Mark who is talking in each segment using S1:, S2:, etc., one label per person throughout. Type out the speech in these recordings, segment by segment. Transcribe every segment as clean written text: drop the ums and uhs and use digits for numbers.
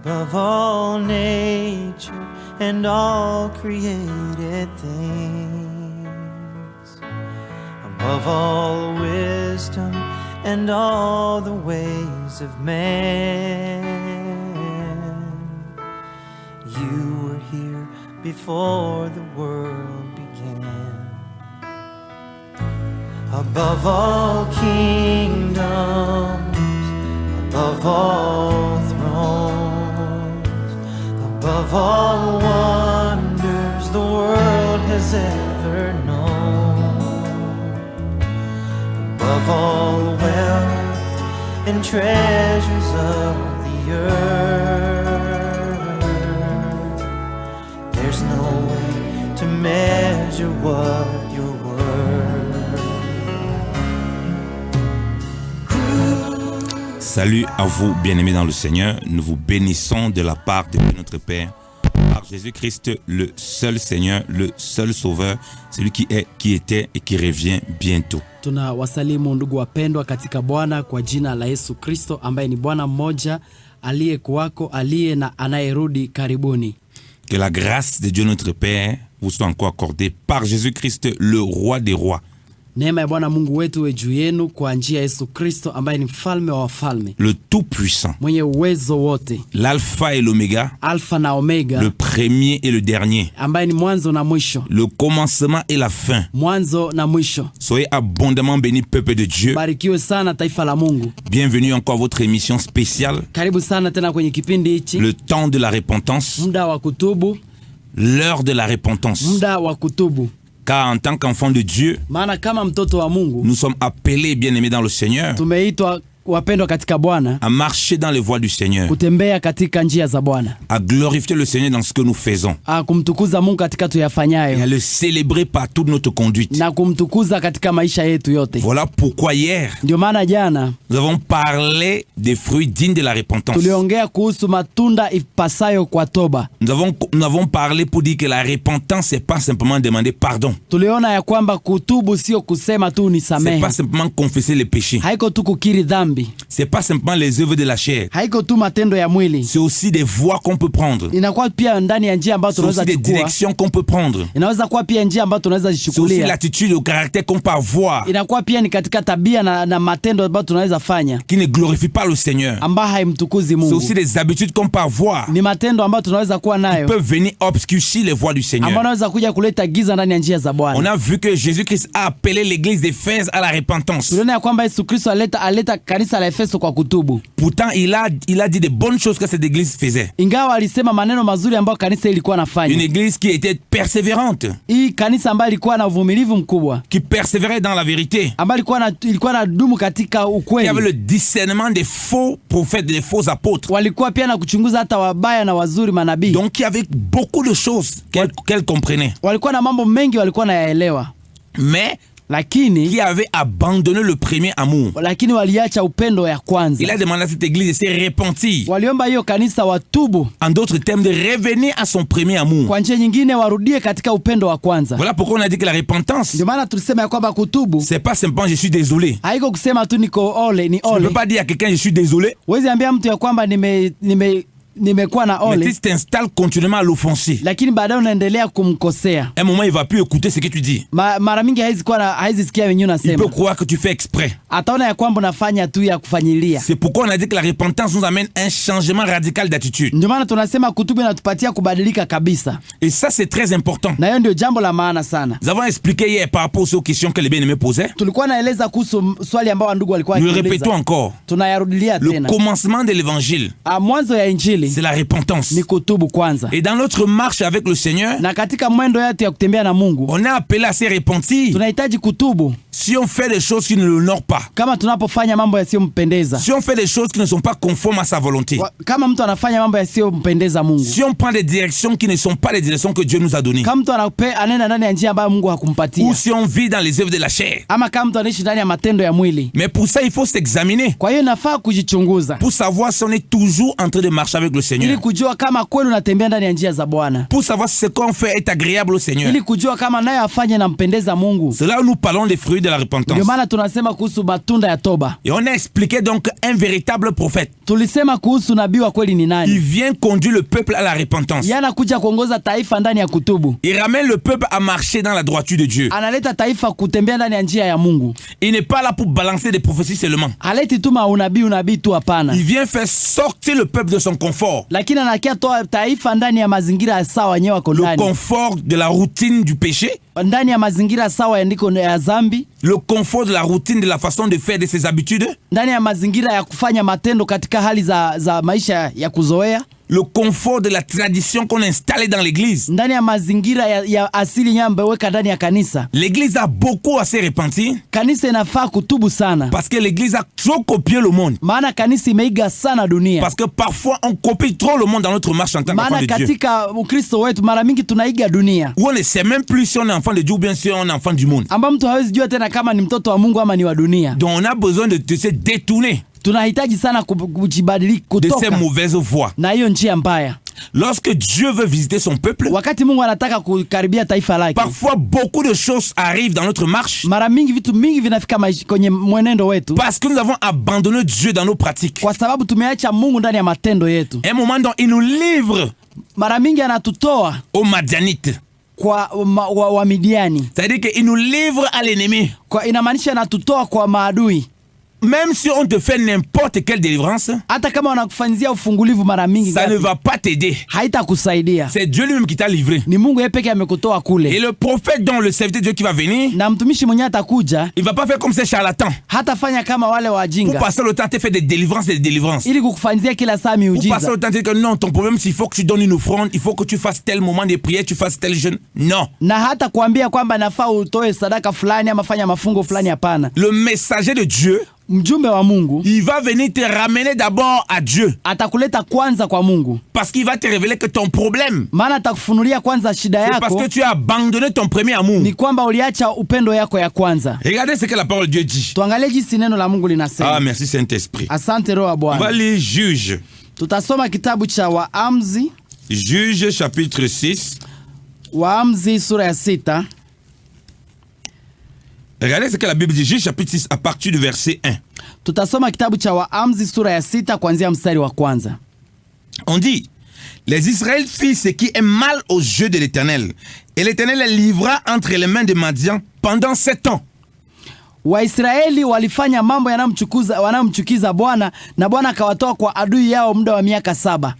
S1: above all nature and all created things, above all wisdom and all the ways of man. You were here before the world began. Above all kingdoms, above all thrones, above all wonders the world has ever known, above all wealth and treasures of the earth, there's no way to measure what you're worth.
S2: Salut à vous, bien-aimés dans le Seigneur. Nous vous bénissons de la part de notre Père, par Jésus-Christ, le seul Seigneur, le seul Sauveur, celui qui est, qui était et qui revient bientôt.
S3: Tunawasalimu ndugu wapendwa katika Bwana kwa jina la Yesu Kristo ambaye ni Bwana mmoja, aliyekuwako, aliye na anayerudi karibuni.
S2: Que la grâce de Dieu notre Père vous soit encore accordée par Jésus-Christ, le roi des rois.
S3: Neema ya Bwana Mungu wetu iwe juu yenu kwa njia ya Yesu Kristo ambaye ni mfalme wa wafalme,
S2: le tout-puissant,
S3: mwenye uwezo wote,
S2: l'alpha et l'oméga,
S3: alpha na omega,
S2: le premier et le dernier,
S3: ambaye ni mwanzo na mwisho,
S2: le commencement et la fin.
S3: mwanzo na mwisho.
S2: Soyez abondamment bénis, peuple de Dieu.
S3: Barikiwe sana taifa la Mungu.
S2: Bienvenue encore à votre émission spéciale,
S3: Karibu sana tena kwenye kipindi hichi,
S2: le temps de la repentance,
S3: muda wa kutubu,
S2: l'heure de la repentance.
S3: muda wa kutubu.
S2: Car en tant qu'enfant de Dieu,
S3: Maana kama mtoto wa Mungu,
S2: nous sommes appelés, bien-aimés dans le Seigneur,
S3: tumeitwa wapendwa katika Bwana,
S2: à marcher dans les voies du Seigneur,
S3: kutembea katika njia za Bwana,
S2: à glorifier le Seigneur dans ce que nous faisons,
S3: kumtukuza Mungu katika
S2: et à
S3: tuyafanyayo,
S2: le célébrer par toute notre conduite.
S3: na kumtukuza katika maisha yetu yote.
S2: Voilà pourquoi hier,
S3: Ndio maana jana
S2: nous avons parlé des fruits dignes de la repentance.
S3: tuliongea kuhusu matunda ipasayo kwa toba.
S2: Nous avons parlé pour dire que la repentance, c'est pas simplement demander pardon.
S3: Tuliona ya kwamba kutubu sio kusema tu
S2: C'est
S3: nisamehe,
S2: pas simplement confesser les péchés.
S3: haiko tu kukiri dhambi,
S2: C'est pas simplement les œuvres de la chair.
S3: haiko tu matendo ya mwili.
S2: C'est aussi des voies qu'on peut prendre.
S3: Inakuwa pia ndani ya njia ambayo
S2: C'est aussi
S3: tunaweza
S2: des
S3: chukua,
S2: directions qu'on peut prendre.
S3: inaweza kuwa pia njia ambayo tunaweza
S2: C'est aussi
S3: jichukulia,
S2: l'attitude, le caractère qu'on peut avoir
S3: inakuwa pia ni katika tabia na matendo ambayo tunaweza fanya
S2: qui ne glorifie pas le Seigneur.
S3: ambayo haimtukuzi
S2: C'est
S3: Mungu.
S2: aussi des habitudes qu'on peut avoir
S3: Ni matendo ambayo tunaweza kuwa
S2: qui
S3: nayo
S2: peuvent venir obscurcir les voies du
S3: ambayo
S2: Seigneur.
S3: naweza kuja kuleta giza ndani ya njia za
S2: On
S3: Bwana.
S2: a vu que Jésus-Christ a appelé l'église d'Éphèse à la repentance.
S3: Tuliona ya kwamba Yesu Kristo aleta kanisa la Efeso kwa kutubu.
S2: Pourtant, il a dit de bonnes choses que cette église faisait.
S3: Ingawa alisema maneno mazuri ambayo kanisa ilikuwa
S2: Une
S3: nafanya.
S2: église qui était persévérante,
S3: Hii kanisa ambayo ilikuwa na uvumilivu mkubwa,
S2: qui persévérait dans la vérité,
S3: ambayo ilikuwa na dumu katika
S2: qui avait
S3: ukweli.
S2: le discernement des faux prophètes, des faux apôtres.
S3: Walikuwa pia na kuchunguza hata wabaya na wazuri manabii.
S2: Donc, il y avait beaucoup de choses qu'elle comprenait.
S3: Walikuwa na mambo mengi walikuwa nayaelewa.
S2: Mais
S3: Lakini
S2: qui avait abandonné le premier amour.
S3: waliacha upendo ya kwanza.
S2: Il a demandé à cette église de se repentir.
S3: Waliomba hiyo kanisa watubu.
S2: En d'autres termes, de revenir à son premier amour.
S3: Kwa njia nyingine warudie katika upendo wa kwanza.
S2: Voilà pourquoi on a dit que la repentance,
S3: Ndio maana tulisema ya kwamba kutubu
S2: c'est pas simplement je suis désolé.
S3: haiko kusema tu niko ole, ni
S2: Tu ne
S3: ole.
S2: peux pas dire à quelqu'un je suis désolé,
S3: Huwezi ambia mtu ya kwamba nimekuwa na
S2: mais
S3: ole,
S2: tu t'installes continuellement à l'offenser.
S3: lakini baadaye unaendelea kumkosea.
S2: À un moment, il va plus écouter ce que tu dis.
S3: Mara mingi haizi sikia wenyewe
S2: Il peut
S3: unasema.
S2: croire que tu fais exprès.
S3: Ataona ya kwamba unafanya tu ya kufanyilia.
S2: C'est pourquoi on a dit que la repentance nous amène un changement radical d'attitude.
S3: Ndio maana tunasema kutubu inatupatia kubadilika kabisa.
S2: Et ça, c'est très important.
S3: Na hiyo ndio jambo la maana sana.
S2: Nous avons expliqué hier par rapport aux questions que les bien-aimés posaient.
S3: Tulikuwa naeleza kuhusu swali ambao ndugu walikuwa
S2: Nous le
S3: wakiuliza.
S2: répétons encore.
S3: Tunayarudilia
S2: Le
S3: tena.
S2: commencement de l'évangile,
S3: Mwanzo ya injili
S2: c'est la repentance.
S3: ni kutubu kwanza.
S2: Et dans notre marche avec le Seigneur,
S3: Na katika mwendo yetu ya kutembea na Mungu,
S2: on est appelé à se repentir
S3: tunahitaji kutubu
S2: si on fait des choses qui ne l'honorent pas.
S3: kama tunapofanya mambo yasiyompendeza.
S2: Si on fait des choses qui ne sont pas conformes à sa volonté.
S3: Kama mtu anafanya mambo yasiyompendeza Mungu.
S2: Si on prend des directions qui ne sont pas les directions que Dieu nous a données.
S3: Kama mtu anaenda ndani ya njia ambayo Mungu hakumpatia.
S2: Ou si on vit dans les œuvres de la chair.
S3: Ama kama mtu anaishi ndani ya matendo ya mwili.
S2: Mais pour ça, il faut s'examiner.
S3: Kwa hiyo nafaa kujichunguza.
S2: Pour savoir si on est toujours en train de marcher avec le
S3: ili
S2: Seigneur.
S3: kujua kama kweli unatembea ndani ya njia za Bwana,
S2: Pour savoir si ce qu'on fait est agréable au Seigneur.
S3: ili kujua kama nayo afanye na mpendeza Mungu.
S2: C'est là où nous parlons des fruits de la repentance.
S3: Ndio maana tunasema kuhusu matunda ya toba.
S2: Et on a expliqué donc un véritable prophète.
S3: Tulisema kuhusu nabii wa kweli ni
S2: Il
S3: nani.
S2: vient conduire le peuple à la repentance.
S3: Yana kuja kuongoza taifa ndani ya kutubu.
S2: Il ramène le peuple à marcher dans la droiture de Dieu.
S3: Analeta taifa kutembea ndani ya njia ya Mungu.
S2: Il n'est pas là pour balancer des prophéties seulement.
S3: Haleti tu unabii tu, hapana.
S2: Il vient faire sortir le peuple de son confort.
S3: Lakini anakia toa taifa ndani ya mazingira sawa wenyewe wako
S2: Le
S3: ndani.
S2: confort de la routine du péché.
S3: Ndani ya mazingira sawa ndiko ya dhambi.
S2: Le confort de la routine de la façon de faire de ses habitudes.
S3: Ndani ya mazingira ya kufanya matendo katika hali za maisha ya kuzoea.
S2: Le confort de la tradition qu'on a installée dans l'église.
S3: Ndani ya mazingira ya asili nyambeweka ndani ya kanisa.
S2: L'église a beaucoup à se repentir.
S3: Kanisa inafaa kutubu sana.
S2: Parce que l'église a trop copié le monde.
S3: Maana kanisa imeiga sana dunia.
S2: Parce que parfois on copie trop le monde dans notre marche en tant qu'enfant de Dieu.
S3: Maana katika Ukristo wetu mara mingi tunaiga dunia.
S2: Où on ne sait même plus si on est enfant de Dieu ou bien si on est enfant du monde.
S3: Amba mtu hawezi jua tena kama ni mtoto wa Mungu ama ni wa dunia.
S2: Donc on a besoin de se détourner
S3: Tunahitaji sana kujibadilika
S2: de ces
S3: kutoka
S2: mauvaises voies.
S3: na hiyo njia mbaya.
S2: Lorsque Dieu veut visiter son peuple,
S3: Wakati Mungu anataka kukaribia taifa lake,
S2: parfois beaucoup de choses arrivent dans notre marche
S3: mara mingi vitu mingi vinafika kwenye mwenendo wetu
S2: parce que nous avons abandonné Dieu dans nos pratiques.
S3: kwa sababu tumeacha Mungu ndani ya matendo yetu.
S2: Un moment dont il nous livre
S3: Mara mingi anatutoa
S2: aux Madianites.
S3: kwa wa Midiani.
S2: C'est-à-dire qu'il nous livre à l'ennemi.
S3: Kwa inamaanisha anatutoa kwa maadui.
S2: Même si on te fait n'importe quelle délivrance,
S3: Hata kama wanakufanyia ufungulivu mara mingi
S2: ça ne
S3: ngapi,
S2: va pas t'aider.
S3: haitakusaidia.
S2: C'est Dieu lui-même qui t'a livré.
S3: Ni Mungu yeye pekee amekutoa
S2: Et
S3: kule.
S2: le prophète dont le serviteur de Dieu qui va venir,
S3: Na mtumishi mwenyewe atakuja,
S2: il va pas faire comme ces charlatans.
S3: hatafanya kama wale
S2: Pour
S3: wajinga
S2: passer le temps à te faire des délivrances.
S3: ili kukufanyia kila saa
S2: Pour passer
S3: miujiza.
S2: le temps à te dire que non, ton problème c'est qu'il faut que tu donnes une offrande, il faut que tu fasses tel moment de prière, tu fasses tel jeûne. Non.
S3: Na hata kuambia kwamba nafaa utoe sadaka fulani ama fanya mafungo fulani, hapana.
S2: Le messager de Dieu,
S3: Mjumbe wa Mungu
S2: il va venir te ramener d'abord à Dieu.
S3: atakuleta kwanza kwa Mungu,
S2: Parce qu'il va te révéler que ton problème,
S3: maana atakufunulia kwanza shida
S2: c'est parce
S3: yako
S2: que tu as abandonné ton premier amour.
S3: ni kwamba uliacha upendo yako ya kwanza.
S2: Regardez ce que la parole de Dieu dit.
S3: Tuangalie jinsi neno la Mungu
S2: Ah,
S3: linasema.
S2: merci Saint-Esprit.
S3: Asante Roho wa
S2: On va
S3: Bwana.
S2: lire Juge.
S3: Tutasoma kitabu cha Waamuzi,
S2: Juge chapitre 6.
S3: Waamuzi sura ya 6.
S2: Regardez ce que la Bible dit. Juge chapitre 6 à partir du verset 1.
S3: Tutasoma kitabu cha Waamuzi sura ya 6 kuanzia mstari wa kwanza.
S2: On dit, les Israélites firent ce qui est mal aux yeux de l'Éternel. Et l'Éternel les livra entre les mains de Madian pendant 7 ans.
S3: Waisraeli walifanya mambo yanayomchukiza Bwana, na Bwana akawatoa kwa adui yao muda wa miaka 7.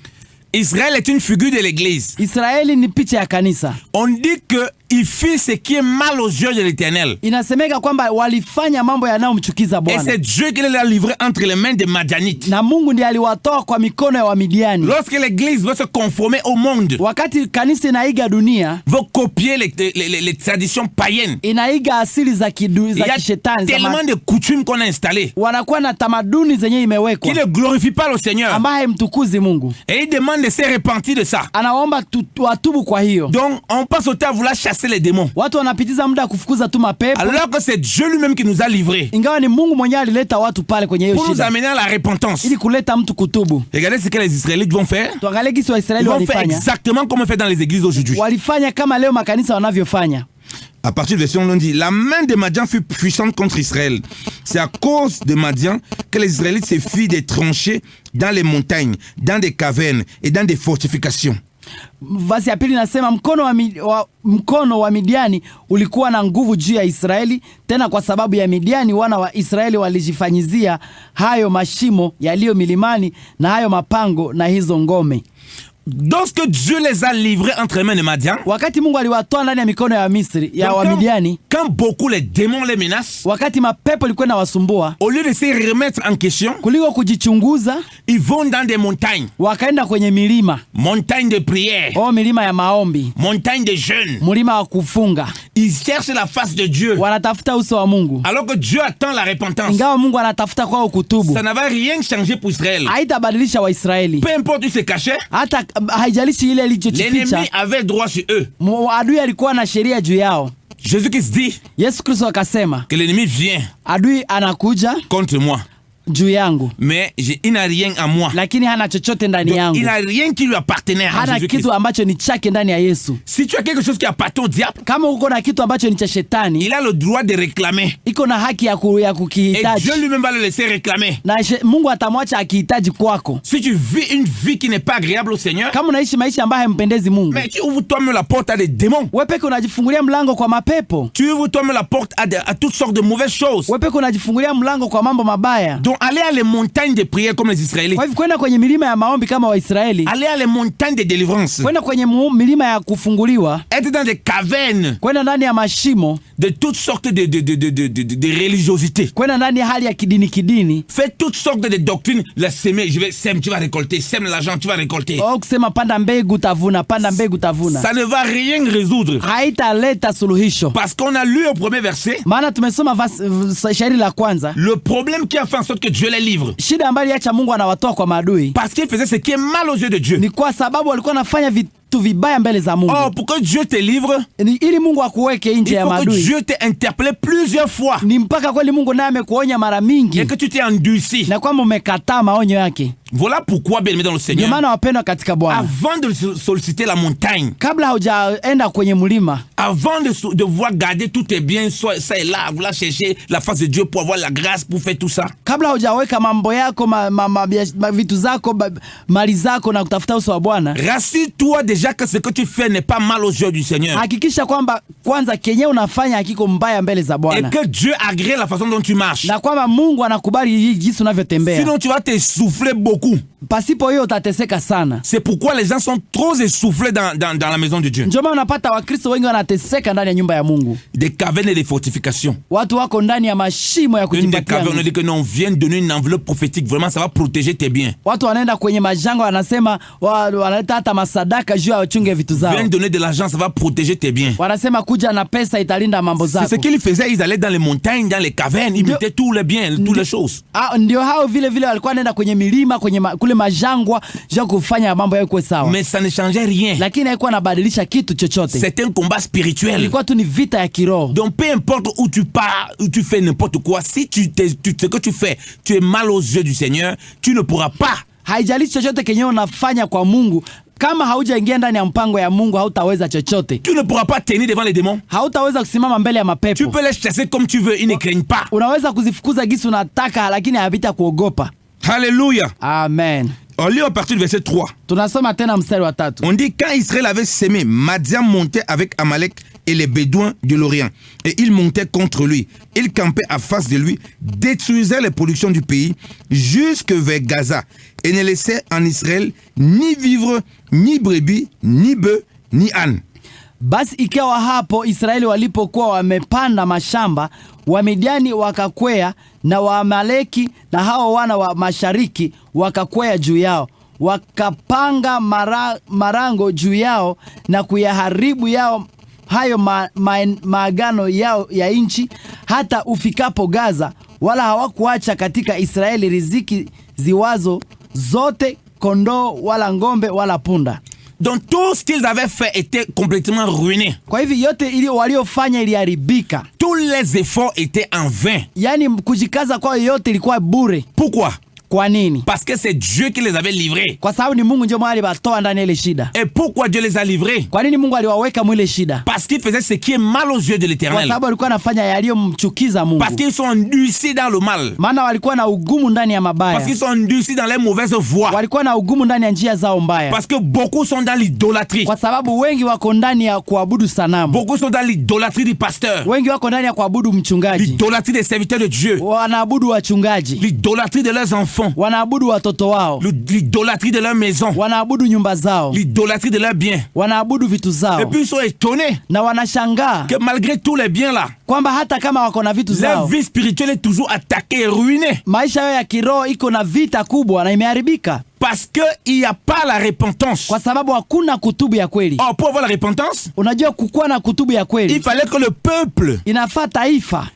S2: Israël est une figure de l'Église.
S3: Israeli ni picha ya kanisa.
S2: On dit qu'il fit ce qui est mal aux yeux de l'Éternel.
S3: Inasemeka kwamba walifanya mambo yanayomchukiza
S2: Et
S3: Bwana,
S2: c'est Dieu qui les a livrés entre les mains des Madianites.
S3: na Mungu ndiye aliwatoa kwa mikono ya Wamidiani.
S2: Lorsque l'Église veut se conformer au monde,
S3: Wakati kanisa inaiga dunia,
S2: veut copier les traditions païennes,
S3: inaiga asili za
S2: il y a
S3: kishetani
S2: tellement de coutumes qu'on a installées
S3: wanakuwa na tamaduni zenye
S2: qui
S3: imewekwa
S2: ne glorifient pas le Seigneur.
S3: ambaye mtukuzi Mungu.
S2: Et il demande de se repentir de ça.
S3: Anaomba watubu kwa hiyo.
S2: Donc, on passe au temps à vouloir chasser les démons.
S3: Watu wanapitiza muda kufukuza tu mapepo,
S2: Alors que c'est Dieu lui-même qui nous a livrés
S3: ingawa ni Mungu mwenyewe alileta watu pale kwenye hiyo
S2: pour nous
S3: shida
S2: amener à la repentance.
S3: ili kuleta mtu kutubu.
S2: Regardez ce que les Israélites vont faire.
S3: Tuangalie gisi
S2: Ils
S3: Waisraeli
S2: vont faire
S3: walifanya.
S2: exactement comme on fait dans les églises aujourd'hui.
S3: Walifanya kama leo makanisa wanavyofanya.
S2: À partir du verset 1, on dit, la main de Madian fut puissante contre Israël. C'est à cause de Madian que les Israélites se firent des tranchées dans les montagnes, dans des cavernes et dans des fortifications.
S3: Vasi ya pili nasema mkono wa Midiani ulikuwa na nguvu juu ya Israeli, tena kwa sababu ya Midiani wana wa Israeli walijifanyizia hayo mashimo yaliyo milimani na hayo mapango na hizo ngome.
S2: Lorsque Dieu les a livrés entre les mains de Madian,
S3: Wakati Mungu aliwatoa ndani ya mikono ya Misri ya wa Midiani,
S2: quand beaucoup les démons les menacent,
S3: wakati mapepo ilikuwa inawasumbua,
S2: au lieu de se remettre en question,
S3: kuliko kujichunguza,
S2: ils vont dans des montagnes.
S3: wakaenda kwenye milima.
S2: Montagne de prière,
S3: Milima ya maombi,
S2: montagne de jeûne.
S3: mlima wa kufunga.
S2: Ils cherchent la face de Dieu.
S3: Wanatafuta uso wa Mungu,
S2: Alors que Dieu attend la repentance.
S3: ingawa Mungu anatafuta kwao kutubu.
S2: Ça n'avait rien changé pour Israël.
S3: Haitabadilisha Waisraeli,
S2: Peu importe où ils se cachaient,
S3: hata haijalishi ile ilichojificha.
S2: l'ennemi avait droit sur eux.
S3: Adui alikuwa na sheria juu yao.
S2: Jésus-Christ dit
S3: Yesu Kristo akasema,
S2: que l'ennemi vient
S3: adui anakuja
S2: contre moi.
S3: juu yangu,
S2: mais il n'a rien à moi.
S3: lakini hana chochote ndani
S2: Donc,
S3: yangu.
S2: il n'a rien qui lui appartenait à
S3: Hana
S2: Jésus-Christ.
S3: kitu ambacho ni chake ndani ya Yesu.
S2: Si tu as quelque chose qui appartient au diable,
S3: Kama uko na kitu ambacho ni cha shetani,
S2: il a le droit de réclamer.
S3: iko na haki ya
S2: Et
S3: kukihitaji,
S2: Dieu lui-même va le laisser réclamer.
S3: na Mungu atamwacha akihitaji kwako.
S2: Si tu vis une vie qui n'est pas agréable au Seigneur,
S3: Kama unaishi maisha ambayo hampendezi Mungu,
S2: mais tu ouvres toi-même la porte à des démons.
S3: wewe peke unajifungulia mlango kwa mapepo.
S2: Tu ouvres toi-même la porte à toutes sortes de mauvaises choses.
S3: Wewe peke unajifungulia mlango kwa mambo mabaya.
S2: Donc, aller à les montagnes de prière comme les Israélites.
S3: Kwa hivyo kwenda kwenye milima ya maombi kama Waisraeli,
S2: Aller à les montagnes de délivrance.
S3: kwenda kwenye milima ya kufunguliwa,
S2: Être dans des cavernes
S3: kwenda ndani ya mashimo,
S2: de toutes sortes de religiosités.
S3: kwenda ndani ya hali ya kidini.
S2: Fais toutes sortes de doctrines. La semer, sème, tu vas récolter. Sème l'argent, tu vas récolter.
S3: Au kusema panda mbegu tavuna, panda mbegu tavuna,
S2: Ça ne va rien résoudre.
S3: haitaleta suluhisho.
S2: Parce qu'on a lu au premier verset
S3: Maana tumesoma shairi la kwanza,
S2: le problème qui a fait en sorte que Dieu les livre.
S3: shida ambayo iliacha Mungu anawatoa kwa maadui
S2: Parce qu'il faisait ce qui est mal aux yeux de Dieu.
S3: ni kwa sababu walikuwa wanafanya vitu vibaya mbele za Mungu.
S2: Or, pour que Dieu te livre,
S3: Ili Mungu akuweke nje
S2: il
S3: ya
S2: faut que
S3: maadui,
S2: Dieu t'ait interpellé plusieurs fois
S3: ni mpaka kweli Mungu naye amekuonya mara mingi
S2: et que tu t'es endurci.
S3: na kwamba umekataa maonyo yake.
S2: Voilà pourquoi, bien-aimé dans le
S3: Ndio
S2: Seigneur,
S3: maana wapendwa katika Bwana,
S2: avant de solliciter la montagne,
S3: kabla haujaenda kwenye mlima,
S2: avant de voir garder tous tes biens, ça et là, vouloir chercher la face de Dieu pour avoir la grâce pour faire tout ça,
S3: kabla hujaweka mambo yako vitu zako mali zako na kutafuta uso wa Bwana,
S2: rassure-toi déjà que ce que tu fais n'est pas mal aux yeux du Seigneur.
S3: hakikisha kwamba kwanza kenye unafanya hakiko mbaya mbele za
S2: Et
S3: Bwana,
S2: que Dieu agrée la façon dont tu marches.
S3: na kwamba Mungu anakubali jinsi unavyotembea.
S2: Sinon, tu vas t'essouffler beaucoup.
S3: Pasipo hiyo utateseka sana.
S2: C'est pourquoi les gens sont trop essoufflés dans la maison de Dieu.
S3: Ndio maana unapata Wakristo wengi wanateseka ndani ya nyumba ya Mungu.
S2: Des cavernes et des fortifications.
S3: Watu wako ndani ya mashimo ya
S2: Une des
S3: kujipatia.
S2: cavernes, on dit que non, viens donner une enveloppe prophétique. Vraiment, ça va protéger tes biens.
S3: Watu wanaenda kwenye majango, wanasema wanaleta hata masadaka juu ya wachunge vitu zao.
S2: Viens donner de l'argent, ça va protéger tes biens.
S3: Wanasema kuja na pesa italinda mambo
S2: C'est
S3: zako.
S2: ce qu'ils faisaient. Ils allaient dans les montagnes, dans les cavernes, ils mettaient tous les biens, toutes les choses.
S3: Ndio hao vile vile walikuwa wanaenda kwenye milima, kule majangwa juu kufanya mambo yao kuwe sawa.
S2: Mais ça ne changeait rien.
S3: Lakini haikuwa nabadilisha kitu chochote.
S2: C'est un combat spirituel.
S3: Ilikuwa tu ni vita ya kiroho.
S2: Donc peu importe où tu pars, où tu fais n'importe quoi, si ce que tu fais, tu es mal aux yeux du Seigneur, tu ne pourras pas.
S3: Haijalishi chochote kenye unafanya kwa Mungu, kama haujaingia ndani ya mpango ya Mungu hautaweza chochote.
S2: Tu ne pourras pas tenir devant les démons.
S3: Hautaweza kusimama mbele ya mapepo.
S2: Tu peux les chasser comme tu veux, ils ne craignent pas.
S3: Unaweza kuzifukuza gisi unataka, lakini habita kuogopa.
S2: Alléluia.
S3: Amen.
S2: On lit à partir du verset 3.
S3: Tunasoma tena mstari wa 3.
S2: On dit quand Israël avait sémé, Madian montait avec Amalek et les Bédouins de l'Orient. Et ils montaient contre lui. Ils campaient à face de lui, détruisaient les productions du pays jusque vers Gaza et ne laissaient en Israël ni vivre, ni brebis, ni bœufs, ni ânes.
S3: Basi ikawa hapo Israeli walipokuwa wamepanda mashamba, Wamidiani wakakwea na Waamaleki na hao wana wa mashariki wakakwea juu yao, wakapanga marango juu yao na kuyaharibu yao hayo maagano yao ya nchi, hata ufikapo Gaza, wala hawakuacha katika Israeli riziki ziwazo zote, kondoo wala ngombe wala punda.
S2: Donc tout ce qu'ils avaient fait était complètement ruiné.
S3: Kwa hivi yote waliofanya iliharibika.
S2: Tous les efforts étaient en vain.
S3: Yani kujikaza kwa yote ilikuwa bure.
S2: Pourquoi?
S3: Kwa nini?
S2: Parce que c'est Dieu qui les avait livrés.
S3: Kwa sababu ni Mungu ndio mwali batoa ndani ile shida.
S2: Et pourquoi Dieu les a livrés?
S3: Kwa nini Mungu aliwaweka mwile shida?
S2: Parce qu'ils faisaient ce qui est mal aux yeux de
S3: Kwa
S2: l'Éternel.
S3: sababu walikuwa nafanya yaliyomchukiza Mungu.
S2: Parce qu'ils sont endurcis dans le mal.
S3: Maana walikuwa na ugumu ndani ya mabaya.
S2: Parce qu'ils sont endurcis dans les mauvaises voies.
S3: Walikuwa na ugumu ndani ya njia zao mbaya.
S2: Parce que beaucoup sont dans l'idolâtrie.
S3: Kwa sababu wengi wako ndani ya kuabudu sanamu.
S2: Beaucoup sont dans l'idolâtrie du pasteur.
S3: Wengi wako ndani ya kuabudu mchungaji.
S2: L'idolâtrie des serviteurs de Dieu.
S3: Wanaabudu wachungaji.
S2: L'idolâtrie de leurs enfants.
S3: Wanaabudu watoto wao.
S2: L'idolâtrie de leur maison.
S3: Wanaabudu nyumba zao.
S2: L'idolâtrie de leurs biens.
S3: Wanaabudu vitu zao.
S2: Et puis ils sont étonnés
S3: na wanashangaa
S2: que malgré tous les biens là,
S3: kwamba hata kama wako na vitu
S2: leur
S3: zao,
S2: vie spirituelle est toujours attaquée et ruinée.
S3: maisha yao ya kiroho iko na vita kubwa na imeharibika.
S2: Parce qu'il n'y a pas la repentance.
S3: Kwa sababu hakuna kutubu ya kweli.
S2: Or, pour avoir la repentance,
S3: Unajua kukuwa na kutubu ya kweli,
S2: il fallait que le peuple
S3: inafaa taifa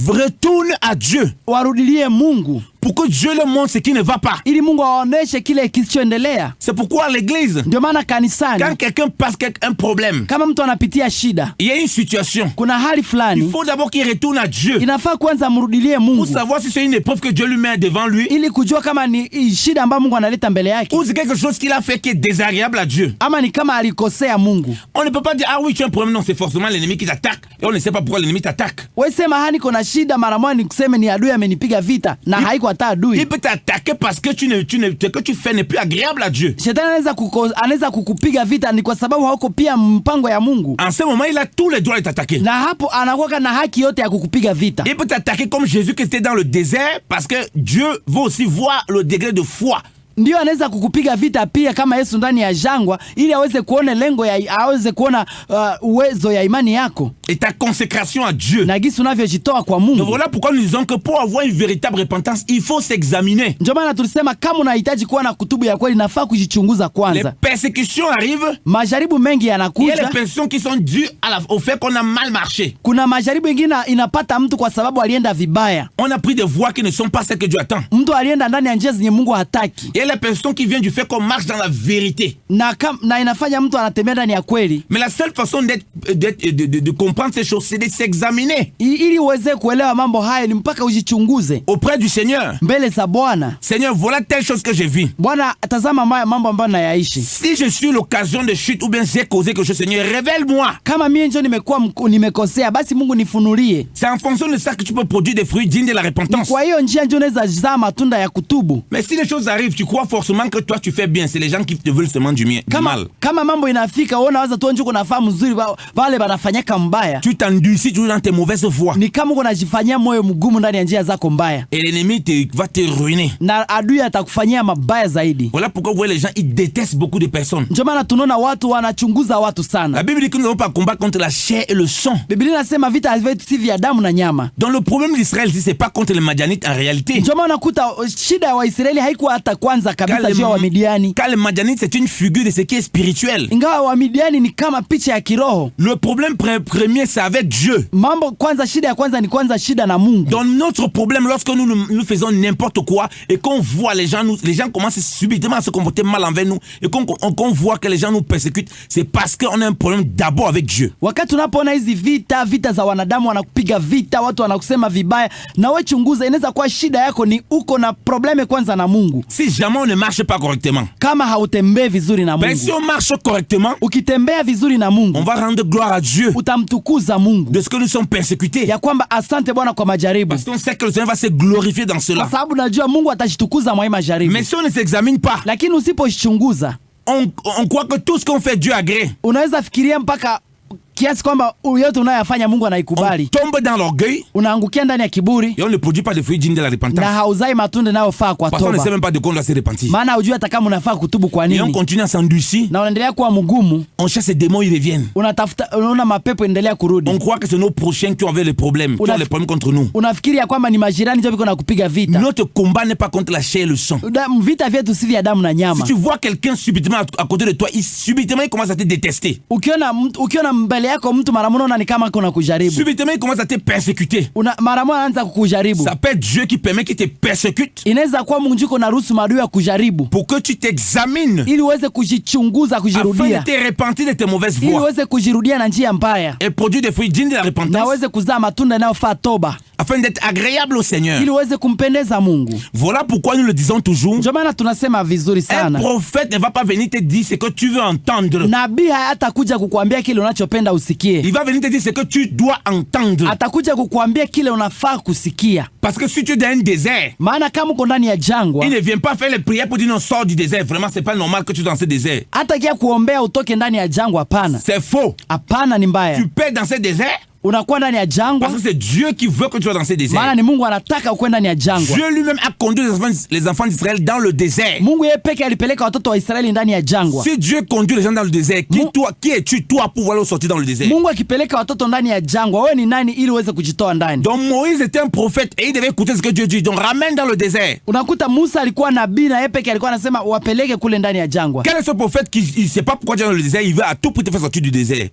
S2: retourne à Dieu
S3: warudilie Mungu
S2: pour que Dieu leur montre ce qui ne va pas.
S3: ili Mungu aoneshe kile kisichoendelea.
S2: C'est pourquoi à l'église,
S3: Ndio maana kanisani,
S2: quand quelqu'un passe un problème,
S3: kama mtu anapitia shida,
S2: il y a une situation,
S3: kuna hali
S2: il
S3: fulani,
S2: faut d'abord qu'il retourne à Dieu
S3: inafaa kwanza amrudilie
S2: pour
S3: Mungu
S2: savoir si c'est une épreuve que Dieu lui met devant lui
S3: ili kujua kama ni shida ambayo Mungu analeta mbele yake,
S2: ou c'est quelque chose qu'il a fait qui est désagréable à Dieu.
S3: ama ni kama alikosea Mungu.
S2: On ne peut pas dire, ah oui, tu as un problème. Non, c'est forcément l'ennemi qui t'attaque et on ne sait pas pourquoi l'ennemi t'attaque.
S3: Wewe sema hani kuna shida, mara moja nikuseme ni adui amenipiga vita, na haiko hata adui.
S2: Il peut t'attaquer parce que ce que tu fais n'est plus agréable à Dieu.
S3: Shetani anaweza kukupiga vita ni kwa sababu hauko pia mpango ya Mungu,
S2: En ce moment, il a tous les droits de t'attaquer.
S3: na hapo anakuwa na haki yote ya kukupiga vita.
S2: Il peut t'attaquer comme Jésus qui était dans le désert parce que Dieu veut aussi voir le degré de foi.
S3: Ndio anaweza kukupiga vita pia kama Yesu ndani ya jangwa, ili aweze kuona aweze kuona uwezo ya imani yako
S2: Et ta consécration à Dieu.
S3: na gisi unavyojitoa kwa
S2: Donc
S3: Mungu.
S2: voilà pourquoi nous disons que pour avoir une véritable repentance, il faut s'examiner.
S3: Ndio maana tulisema kama unahitaji kuwa na kutubu ya kweli, nafaa kujichunguza
S2: Les
S3: kwanza.
S2: persécutions arrivent.
S3: Majaribu mengi
S2: Il y a
S3: yanakuja.
S2: les persécutions qui sont dues au fait qu'on a mal marché.
S3: Kuna majaribu mengine inapata mtu kwa sababu alienda vibaya.
S2: On a pris des voies qui ne sont pas celles que Dieu attend.
S3: Mtu alienda ndani ya njia zenye Mungu hataki,
S2: Il y a les persécutions qui viennent du fait qu'on marche dans la vérité.
S3: na inafanya mtu anatembea ndani ya kweli.
S2: Mais la seule façon de comprendre ces choses, c'est de s'examiner
S3: Ili uweze kuelewa mambo haya ni mpaka ujichunguze
S2: auprès du Seigneur.
S3: mbele za Bwana.
S2: Seigneur, voilà telle chose que j'ai vue.
S3: Bwana, tazama mambo ambayo nayaishi.
S2: Si je suis l'occasion de chute ou bien j'ai causé quelque chose, Seigneur, révèle-moi.
S3: Kama mie njo nimekosea, basi Mungu nifunulie.
S2: C'est en fonction de ça que tu peux produire des fruits dignes de la repentance.
S3: Kwa hiyo njia njo unaweza zaa matunda ya kutubu.
S2: Mais si les choses arrivent, tu crois forcément que toi tu fais bien. C'est les gens qui te veulent seulement du mal.
S3: Kama mambo inafika, wewe unawaza tu njuko nafaa mzuri, wale banafanyaka mbaya.
S2: Tu t'endurcis toujours dans tes mauvaises voies.
S3: Ni kama uko unajifanyia moyo mgumu ndani ya njia zako mbaya,
S2: Et l'ennemi va te ruiner.
S3: na adui atakufanyia mabaya zaidi.
S2: Voilà pourquoi vous voyez les gens, ils détestent beaucoup de personnes.
S3: Ndio maana tunaona watu wanachunguza watu
S2: La
S3: sana.
S2: Bible dit que nous n'avons pas combat contre la chair et le sang.
S3: Biblia inasema vita vyetu si vya damu na nyama.
S2: Donc le problème d'Israël, c'est pas contre les Madianites en réalité.
S3: Ndio maana unakuta shida ya Waisraeli haikuwa hata kwanza kabisa juu ya Wamidiani.
S2: Car les Madianites, c'est une figure de ce qui est spirituel.
S3: Ingawa Wamidiani ni kama picha ya kiroho.
S2: Le problème premier, c'est avec Dieu.
S3: Shida ya kwanza ni shida na Mungu.
S2: Donc notre problème, lorsque nous faisons n'importe quoi et qu'on voit les gens commencent subitement à se comporter mal envers nous et qu'on voit que les gens nous persécutent, c'est parce qu'on a un problème d'abord avec Dieu.
S3: Wakati unapoona hizi vita za wanadamu wanakupiga vita, watu wanakusema vibaya, na wewe chunguza, inaweza kuwa shida yako ni uko na probleme kwanza na Mungu.
S2: Si jamais on ne marche pas correctement,
S3: kama hautembei vizuri na Mungu,
S2: si on marche correctement,
S3: ukitembea vizuri na Mungu,
S2: on va rendre gloire à Dieu
S3: utamtukuza Mungu
S2: de ce que nous sommes persécutés.
S3: Ya kwamba asante Bwana kwa majaribu.
S2: Parce qu'on sait que le Seigneur va se glorifier dans cela.
S3: Kwa sababu najua Mungu atashitukuza mwa majaribu.
S2: Mais si on ne s'examine pas,
S3: lakini usipochunguza,
S2: on croit que tout ce qu'on fait Dieu agrée.
S3: Unaweza fikiria mpaka kiasi kwamba yote unayofanya Mungu anaikubali.
S2: On tombe dans l'orgueil.
S3: Unaangukia ndani ya kiburi.
S2: Et on ne produit pas de fruits dignes de la repentance.
S3: Na hauzai matunda yanayofaa kwa toba.
S2: Parce qu'on ne sait même pas de quoi on doit se repentir.
S3: Maana hujui hata kama unafaa kutubu kwa nini.
S2: Et on continue à s'endurcir.
S3: Na unaendelea kuwa mgumu.
S2: On cherche ces démons, ils reviennent.
S3: Unaona mapepo endelea kurudi.
S2: On croit que c'est nos prochains qui ont les problèmes, qui ont les problèmes contre nous.
S3: Unafikiri ya kwamba ni majirani ndio biko nakupiga vita.
S2: Notre combat n'est pas contre la chair et le sang.
S3: Vita vyetu si vya damu na nyama.
S2: Si tu vois quelqu'un subitement à côté de toi, subitement il commence à te détester.
S3: Ukiona mbele yako mtu mara moja ni kama kuna kujaribu.
S2: Subitement il commence à te persécuter.
S3: Mara moja anaanza kukujaribu.
S2: Ça peut être Dieu qui permet qu'il te persécute.
S3: Inaweza kuwa Mungu yuko na ruhusu maadui ya kujaribu.
S2: Pour que tu t'examines.
S3: Ili uweze kujichunguza, kujirudia.
S2: Afin de te repentir de tes mauvaises voies.
S3: Ili uweze kujirudia na njia mbaya.
S2: Et produire des fruits dignes de la repentance.
S3: Na uweze kuzaa matunda yanayofaa toba.
S2: Afin d'être agréable au Seigneur.
S3: Ili uweze kumpendeza Mungu.
S2: Voilà pourquoi nous le disons toujours.
S3: Ndio maana tunasema vizuri sana.
S2: Un prophète ne va pas venir te dire ce que tu veux entendre.
S3: Nabii hatakuja kukuambia kile unachopenda usikie.
S2: Il va venir te dire ce que tu dois entendre.
S3: Atakuja kukuambia kile unafaa kusikia.
S2: Parce que si tu es dans un désert,
S3: maana kama uko ndani ya jangwa,
S2: il ne vient pas faire les prières pour dire non, sors du désert. Vraiment, c'est pas normal que tu sois dans ce désert.
S3: Hata kia kuombea utoke ndani ya jangwa, hapana.
S2: C'est faux.
S3: Hapana, ni mbaya.
S2: Tu peux dans ce désert.
S3: Unakuwa ndani ya jangwa.
S2: Parce que c'est Dieu qui veut que tu sois dans ce désert.
S3: Maana ni Mungu anataka uwe ndani ya jangwa.
S2: Dieu lui-même a conduit les enfants d'Israël dans le désert.
S3: Mungu yeye peke alipeleka watoto wa Israeli ndani ya jangwa.
S2: Si Dieu conduit les gens dans le désert, qui es-tu toi pour vouloir sortir dans le désert?
S3: Mungu akipeleka watoto ndani ya jangwa, wewe ni nani ili uweze kujitoa ndani?
S2: Donc Moïse était un prophète et il devait écouter ce que Dieu dit. Donc ramène dans le désert.
S3: Unakuta Musa alikuwa nabii na yeye peke alikuwa anasema wapeleke kule ndani ya jangwa.
S2: Quel est ce prophète qui il sait pas pourquoi tu es dans le désert, il veut à tout prix te faire sortir du désert?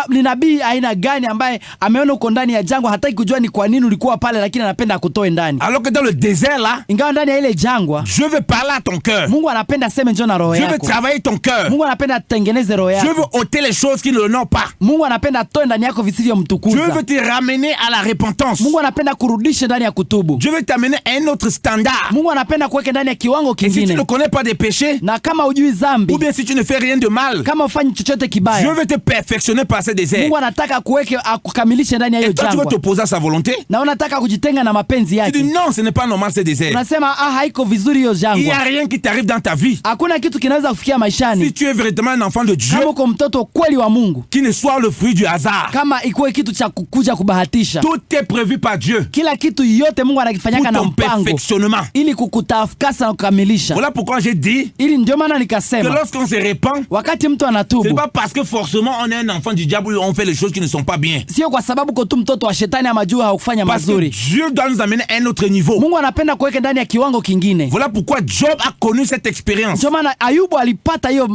S3: Ni nabii aina gani ambaye ameona uko ndani ya jangwa, hataki kujua ni kwa nini ulikuwa pale, lakini anapenda akutoe ndani.
S2: Alors que dans le désert là,
S3: Ingawa ndani ya ile jangwa,
S2: Dieu veut parler à ton cœur.
S3: Mungu anapenda aseme njoo na roho
S2: Dieu veut
S3: yako.
S2: travailler ton cœur.
S3: Mungu anapenda atengeneze roho
S2: Dieu
S3: yako.
S2: veut ôter les choses qui ne l'honorent pas.
S3: Mungu anapenda atoe ndani yako
S2: Dieu
S3: visivyomtukuza.
S2: veut te ramener à la repentance.
S3: Mungu anapenda kurudisha ndani ya kutubu.
S2: Dieu veut t'amener à un autre standard.
S3: Mungu anapenda kuweka ndani ya kiwango
S2: Et si tu
S3: kingine.
S2: ne connais pas des péchés,
S3: Na kama hujui dhambi,
S2: ou bien si tu ne fais rien de mal,
S3: kama ufanyi chochote
S2: Dieu
S3: kibaya,
S2: veut te perfectionner par ce désert.
S3: Mungu anataka kuweke akukamilishe ndani ya hiyo
S2: Et toi, tu veux
S3: jangwa.
S2: t'opposer à sa volonté.
S3: Na unataka kujitenga na mapenzi
S2: Tu dis
S3: yake.
S2: non, ce n'est pas normal ce désert.
S3: Unasema haiko vizuri hiyo
S2: Il n'y a
S3: jangwa.
S2: rien qui t'arrive dans ta vie.
S3: Hakuna kitu kinaweza kufikia
S2: Si
S3: maishani
S2: tu es véritablement un enfant de Dieu,
S3: kama uko mtoto kweli wa Mungu,
S2: qui ne soit le fruit du hasard.
S3: kama ikuwe kitu cha kukuja kubahatisha.
S2: Tout est prévu par Dieu
S3: Kila kitu yote Mungu
S2: pour
S3: anakifanyaka na
S2: ton
S3: mpango
S2: perfectionnement.
S3: ili kukutafakasa na kukamilisha.
S2: Voilà pourquoi j'ai dit
S3: Ili ndio maana
S2: que
S3: nikasema
S2: lorsqu'on se répand,
S3: wakati mtu
S2: ce n'est
S3: anatubu,
S2: pas parce que forcément on est un enfant du diable ou on fait les choses qui ne sont pas bien.
S3: sio kwa sababu uko tu mtoto wa shetani ama juu haukufanya
S2: Parce que
S3: mazuri.
S2: Dieu doit nous amener à un autre niveau.
S3: Mungu anapenda kuweka ndani ya kiwango kingine.
S2: Voilà pourquoi Job a connu cette expérience.
S3: Ndio maana Ayubu alipata hiyo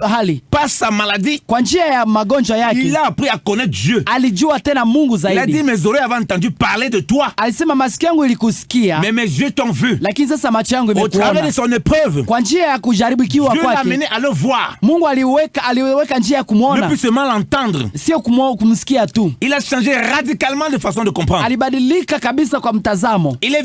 S3: hali
S2: Par sa maladie,
S3: kwa njia ya magonjwa
S2: il
S3: yake.
S2: a appris à connaître Dieu.
S3: Alijua tena Mungu
S2: Il a dit,
S3: zaidi.
S2: mes oreilles avaient entendu parler de toi,
S3: Alisema masikio yangu ilikusikia,
S2: mais mes yeux t'ont vu.
S3: lakini sasa macho yangu
S2: Au travers de
S3: imekuona.
S2: son épreuve,
S3: Kwa njia ya kujaribikiwa
S2: Dieu l'a
S3: kwake,
S2: amené à le voir,
S3: Mungu aliweka njia ya
S2: ne
S3: kumwona,
S2: plus seulement l'entendre.
S3: sio kumsikia tu.
S2: Il a changé radicalement de façon de comprendre.
S3: Alibadilika kabisa kwa mtazamo,
S2: Il est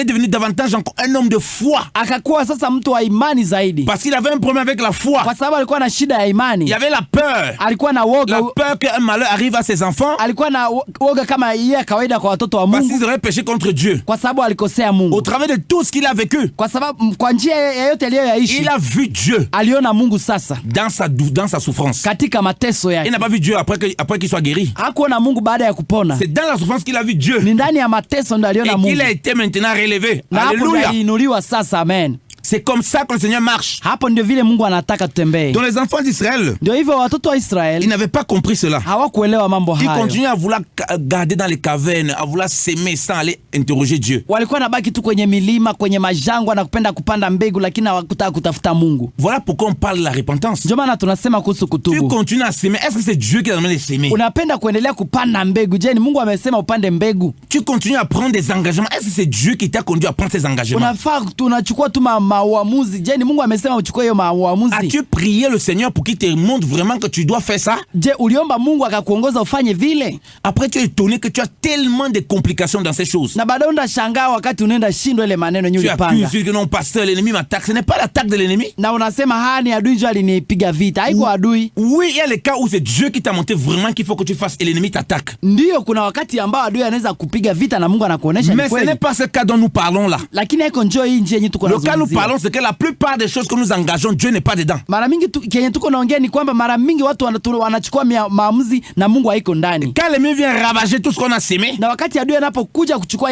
S2: devenu davantage encore un homme de foi.
S3: akakuwa sasa mtu wa imani zaidi,
S2: Parce qu'il avait un problème avec la foi.
S3: kwa sababu alikuwa na shida ya
S2: Il
S3: imani.
S2: y avait la peur.
S3: Alikuwa na woga,
S2: La peur qu'un malheur arrive à ses enfants
S3: alikuwa na woga kama yeye ya kawaida kwa watoto wa
S2: parce
S3: Mungu,
S2: qu'ils auraient péché contre Dieu.
S3: kwa sababu alikosea
S2: Au
S3: Mungu.
S2: travers de tout ce qu'il a vécu,
S3: Kwa sababu kwa njia yoyote aliyoyaishi,
S2: il a vu Dieu
S3: aliona Mungu sasa
S2: dans sa souffrance.
S3: katika mateso
S2: Il
S3: yake.
S2: n'a pas vu Dieu après qu'il soit guéri.
S3: Hakuona Mungu baada ya kupona,
S2: C'est dans la souffrance qu'il a vu Dieu
S3: ni ndani ya mateso ndio
S2: et
S3: aliona
S2: qu'il
S3: Mungu,
S2: a été maintenant relevé.
S3: na hapo ndio
S2: Alléluia.
S3: aliinuliwa sasa. Amen.
S2: C'est comme ça que le Seigneur marche.
S3: Hapo ndio vile Mungu anataka tutembee.
S2: Donc les enfants d'Israël,
S3: Ndio hivyo watoto wa
S2: ils
S3: Israeli
S2: n'avaient pas compris cela.
S3: hawakuelewa mambo
S2: Ils
S3: hayo,
S2: continuaient à vouloir garder dans les cavernes, à vouloir s'aimer sans aller interroger Dieu.
S3: walikuwa nabaki tu kwenye milima, kwenye majangwa na kupenda kupanda mbegu, lakini hawakutaka kutafuta Mungu.
S2: Voilà pourquoi on parle de la repentance.
S3: Ndio maana tunasema kuhusu
S2: Tu
S3: kutubu.
S2: continues à s'aimer. Est-ce que c'est Dieu qui t'a demandé de s'aimer?
S3: Unapenda kuendelea kupanda mbegu. Je, ni Mungu amesema upande mbegu?
S2: Tu continues à prendre des engagements. Est-ce que c'est Dieu qui t'a conduit à prendre ces engagements?
S3: Unafaa tunachukua tu mauamuzi. Je, ni Mungu amesema uchukue hiyo mauamuzi?
S2: As-tu prié le Seigneur pour qu'il te montre vraiment que tu dois faire ça?
S3: Je, uliomba Mungu akakuongoza ufanye vile?
S2: Après, tu es étonné que tu as tellement de complications dans ces choses.
S3: Na baadaye unashangaa wakati unaenda shindwa ile maneno yenyewe
S2: Tu
S3: ulipanga.
S2: accuses que non, pasteur, l'ennemi m'attaque. Ce n'est pas l'attaque de l'ennemi.
S3: Na unasema ni adui ndio alinipiga vita. Haiko adui.
S2: Oui, il y a les cas où c'est Dieu qui t'a montré vraiment qu'il faut que tu fasses et l'ennemi t'attaque.
S3: Ndio kuna wakati ambao adui anaweza kupiga vita na Mungu anakuonesha ni
S2: Mais ce n'est
S3: kweli.
S2: pas ce cas dont nous parlons là.
S3: Lakini haiko njoo hii njia yenyewe tuko
S2: Le cas nous
S3: nazungumzia.
S2: parlons, c'est que la plupart des choses que nous engageons, Dieu n'est pas dedans.
S3: Mara mingi kenye tuko naongea ni kwamba mara mingi watu wanachukua maamuzi na Mungu haiko ndani.
S2: Quand l'ennemi vient ravager tout ce qu'on a sémé,
S3: Na wakati adui anapokuja kuchukua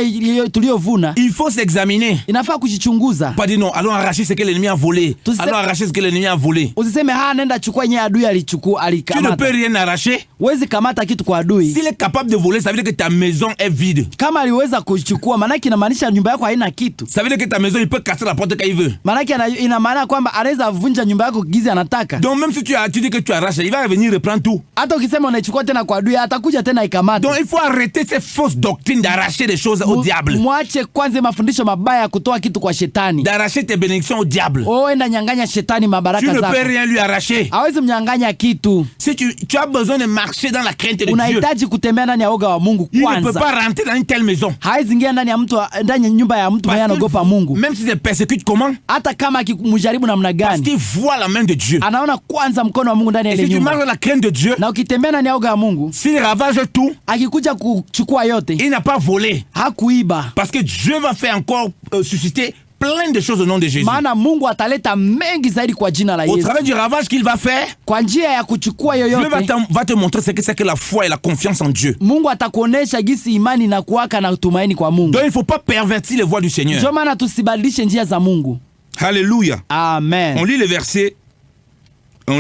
S3: tuliyovuna,
S2: il faut s'examiner.
S3: inafaa kujichunguza.
S2: Pas dire non, allons arracher ce que l'ennemi a volé.
S3: Tu sais-
S2: Allons arracher ce que l'ennemi a volé.
S3: Usiseme nenda chukua yenye adui alichukua
S2: Tu ne
S3: alikamata.
S2: peux rien arracher.
S3: Wezi kamata kitu kwa adui.
S2: S'il est capable de voler, ça veut dire que ta maison est vide.
S3: Kama aliweza kuchukua, maanake inamaanisha nyumba yako haina kitu.
S2: Ça veut dire que ta maison, il peut casser la porte quand il veut.
S3: Maanake ina maana kwamba anaweza vunja nyumba yako gizi anataka.
S2: Donc même si tu dis que tu arraches, il va revenir reprendre tout.
S3: Hata ukisema unaichukua tena kwa adui, atakuja tena ikamata.
S2: Donc il faut arrêter ces fausses doctrines d'arracher des choses au diable.
S3: Mwache kwanza mafundisho mabaya ya kutoa kitu kwa shetani.
S2: D'arracher tes bénédictions au diable.
S3: Enda nyang'anya shetani
S2: Tu
S3: mabaraka
S2: ne
S3: zako.
S2: peux rien lui arracher.
S3: Hawezi mnyang'anya kitu.
S2: Si tu as besoin de marcher dans la crainte de Dieu,
S3: Unahitaji kutembea ndani ya woga wa Mungu
S2: il ne peut
S3: kwanza.
S2: pas rentrer dans une telle maison.
S3: Hawezi ingia ndani ya nyumba ya mtu mwenye anaogopa Mungu.
S2: Même si c'est persécute comment?
S3: Hata kama akimjaribu namna
S2: Parce
S3: gani,
S2: qu'il voit la main de Dieu.
S3: anaona kwanza mkono wa Mungu ndani ya
S2: Et
S3: ile
S2: si tu marches
S3: nyumba.
S2: dans la crainte de Dieu,
S3: Na ukitembea ndani ya woga wa Mungu,
S2: s'il ravage tout,
S3: akikuja kuchukua yote,
S2: il n'a pas volé.
S3: hakuiba.
S2: Parce que Dieu va faire encore susciter plein de choses au nom de Jésus.
S3: Maana Mungu ataleta mengi zaidi kwa jina la
S2: Au
S3: Yesu.
S2: travers du ravage qu'il va faire,
S3: Kwa njia ya kuchukua
S2: Dieu
S3: yoyote,
S2: va te montrer ce que c'est que la foi et la confiance en Dieu.
S3: Mungu atakuonesha gisi imani na kuwaka na tumaini kwa Mungu.
S2: Donc il ne faut pas pervertir les voies du Seigneur.
S3: Ndio maana tusibadilishe njia za Mungu.
S2: Alléluia.
S3: Amen.
S2: On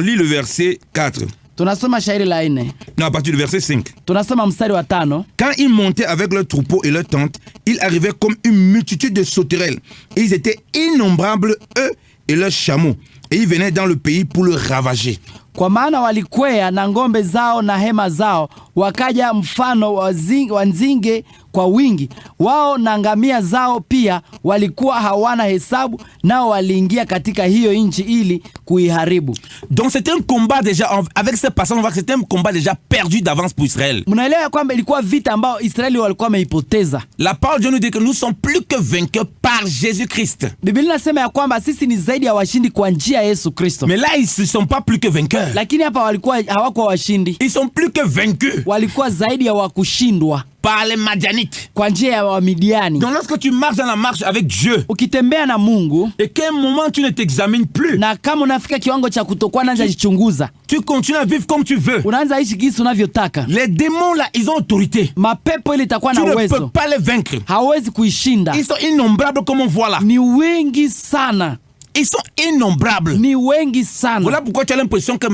S2: lit le verset 4.
S3: Tunasoma shairi la 4.
S2: Non, à partir du verset 5.
S3: Tunasoma mstari wa 5.
S2: Quand ils montaient avec leurs troupeaux et leurs tentes, ils arrivaient comme une multitude de sauterelles. Et ils étaient innombrables, eux et leurs chameaux. Et ils venaient dans le pays pour le ravager.
S3: Kwa maana walikwea na ngombe zao na hema zao, wakaja mfano wa nzinge kwa wingi. Wao na ngamia zao pia walikuwa hawana hesabu, nao waliingia katika hiyo nchi ili kuiharibu.
S2: Donc c'était un combat déjà, avec ces personnes, on voit que c'était un combat déjà perdu d'avance pour Israël.
S3: Mnaelewa kwamba ilikuwa vita ambao Israeli walikuwa wameipoteza.
S2: La parole de Dieu nous dit que nous sommes plus que vainqueurs par Jésus-Christ.
S3: Biblia inasema ya kwamba sisi ni zaidi ya washindi kwa njia ya Yesu Kristo.
S2: Mais là, ils ne sont pas plus que vainqueurs.
S3: Lakini hapa walikuwa hawakuwa washindi.
S2: Ils sont plus que vaincus.
S3: Walikuwa zaidi ya wakushindwa
S2: par les Madianites.
S3: Kwa njia ya Wamidiani.
S2: Donc lorsque tu marches dans la marche avec Dieu,
S3: ukitembea na Mungu,
S2: et qu'à un moment tu ne t'examines plus,
S3: na kama unafika kiwango cha kutokuwa naanza jichunguza,
S2: tu continues à vivre comme tu veux,
S3: unaanza ishi jinsi unavyotaka,
S2: les démons là, ils ont autorité.
S3: Mapepo ile itakuwa na uwezo.
S2: Tu ne peux pas les vaincre.
S3: Hawezi kuishinda.
S2: Ils sont innombrables comme on voit là.
S3: Ni wengi sana.
S2: Ils sont innombrables.
S3: Ni wengi sana.
S2: Voilà pourquoi tu as l'impression que